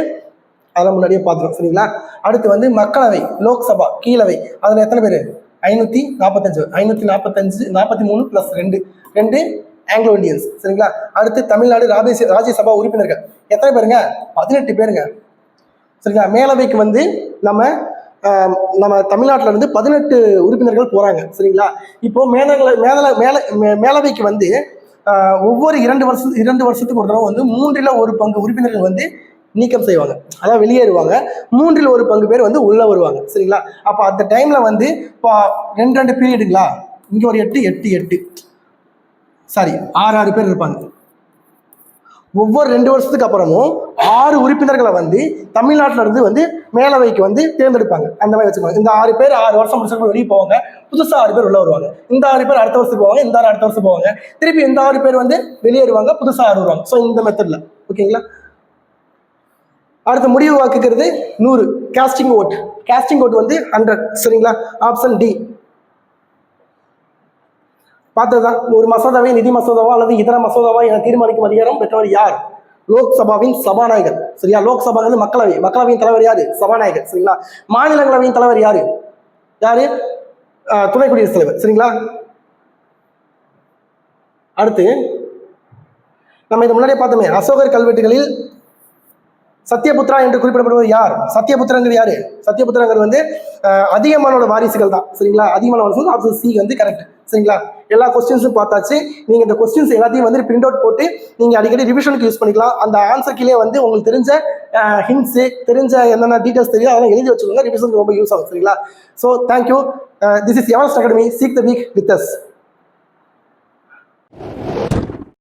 அதெல்லாம் முன்னாடியே பார்த்துரும். சரிங்களா? அடுத்து வந்து மக்களவை, லோக்சபா, கீழவை. அதில் எத்தனை பேர்? 545 43 + 2 ஆங்கிலோ இந்தியன்ஸ். சரிங்களா? அடுத்து தமிழ்நாடு ராஜ்யசபா உறுப்பினர்கள் எத்தனை பேருங்க? 18 பேருங்க. சரிங்களா? மேலவைக்கு வந்து நம்ம தமிழ்நாட்டில் இருந்து 18 உறுப்பினர்கள் போறாங்க. சரிங்களா? இப்போ மேலவைக்கு வந்து ஒவ்வொரு 2 வருஷத்துக்கு ஒரு தடவை வந்து 3ல் 1 பங்கு உறுப்பினர்கள் வந்து நீக்கம் செய்வாங்க, அதான் வெளியேறுவாங்க. 3ல் 1 பங்கு பேர் வந்து உள்ள வருவாங்க. சரிங்களா? அப்போ அந்த டைம்ல வந்து இப்போ 2 பீரியடுங்களா, இங்க ஒரு 8 சாரி 6 பேர் இருப்பாங்க. ஒவ்வொரு 2 வருஷத்துக்கு அப்புறமும் 6 உறுப்பினர்களை வந்து தமிழ்நாட்டில இருந்து வந்து மேலவைக்கு வந்து தேர்ந்தெடுப்பாங்க. அந்த மாதிரி வச்சுக்கோங்க. இந்த 6 பேர் 6 வருஷம் முடிச்சப்போ வெளியே போவாங்க, புதுசா 6 பேர் உள்ள வருவாங்க. இந்த 6 பேர் அடுத்த வருஷத்துக்கு போவாங்க, இந்த 6 அடுத்த வருஷம் போவாங்க, திருப்பி இந்த 6 பேர் வந்து வெளியேறுவாங்க, புதுசா 6 வருவாங்க. ஸோ இந்த மெத்தட்ல. ஓகேங்களா? அடுத்த முடிவு வாக்குக்கிறது 100. காஸ்டிங் ஓட் வந்து 100. சரிங்களா? ஆப்ஷன் டி பார்த்ததுதான். ஒரு மசோதாவை நிதி மசோதாவா அல்லது இதர மசோதாவா என தீர்மானிக்கும் அதிகாரம் பெற்றவர் யார்? லோக்சபாவின் சபாநாயகர். சரியா? லோக்சபா வந்து மக்களவையின் தலைவர் யாரு? சபாநாயகர். சரிங்களா? மாநிலங்களவையின் தலைவர் யாரு? துணை குடியரசுத் தலைவர். சரிங்களா? அடுத்து நம்ம இது முன்னாடியே பார்த்தோமே, அசோகர் கல்வெட்டுகளில் சத்யபுத்ரா என்று குறிப்பிடப்படுவது யார்? சத்யபுத்திரங்கிறது யாரு? சத்யபுத்திரங்கிறது வந்து அதிகமானோட வாரிசுகள் தான். சரிங்களா? அதிகமான வாரிசுகள். ஆப்ஷன் சி வந்து கரெக்ட். சரிங்களா? எல்லா கொஸ்டின்ஸும் பார்த்தாச்சு. நீங்க இந்த கொஸ்டின்ஸ் எல்லாத்தையும் வந்து பிரிண்ட் அவுட் போட்டு நீங்க அடிக்கடி ரிவிஷனுக்கு யூஸ் பண்ணிக்கலாம். அந்த ஆன்சர் கீழே வந்து உங்களுக்கு தெரிஞ்ச ஹிண்ட்ஸ், தெரிஞ்ச என்னென்ன டீடைல்ஸ் தெரியும் அதெல்லாம் எழுதி வச்சுக்கோங்க. ரிவிஷனுக்கு ரொம்ப யூஸ் ஆகும். சரிங்களா? So thank you. This is Everest academy. Seek the week with as.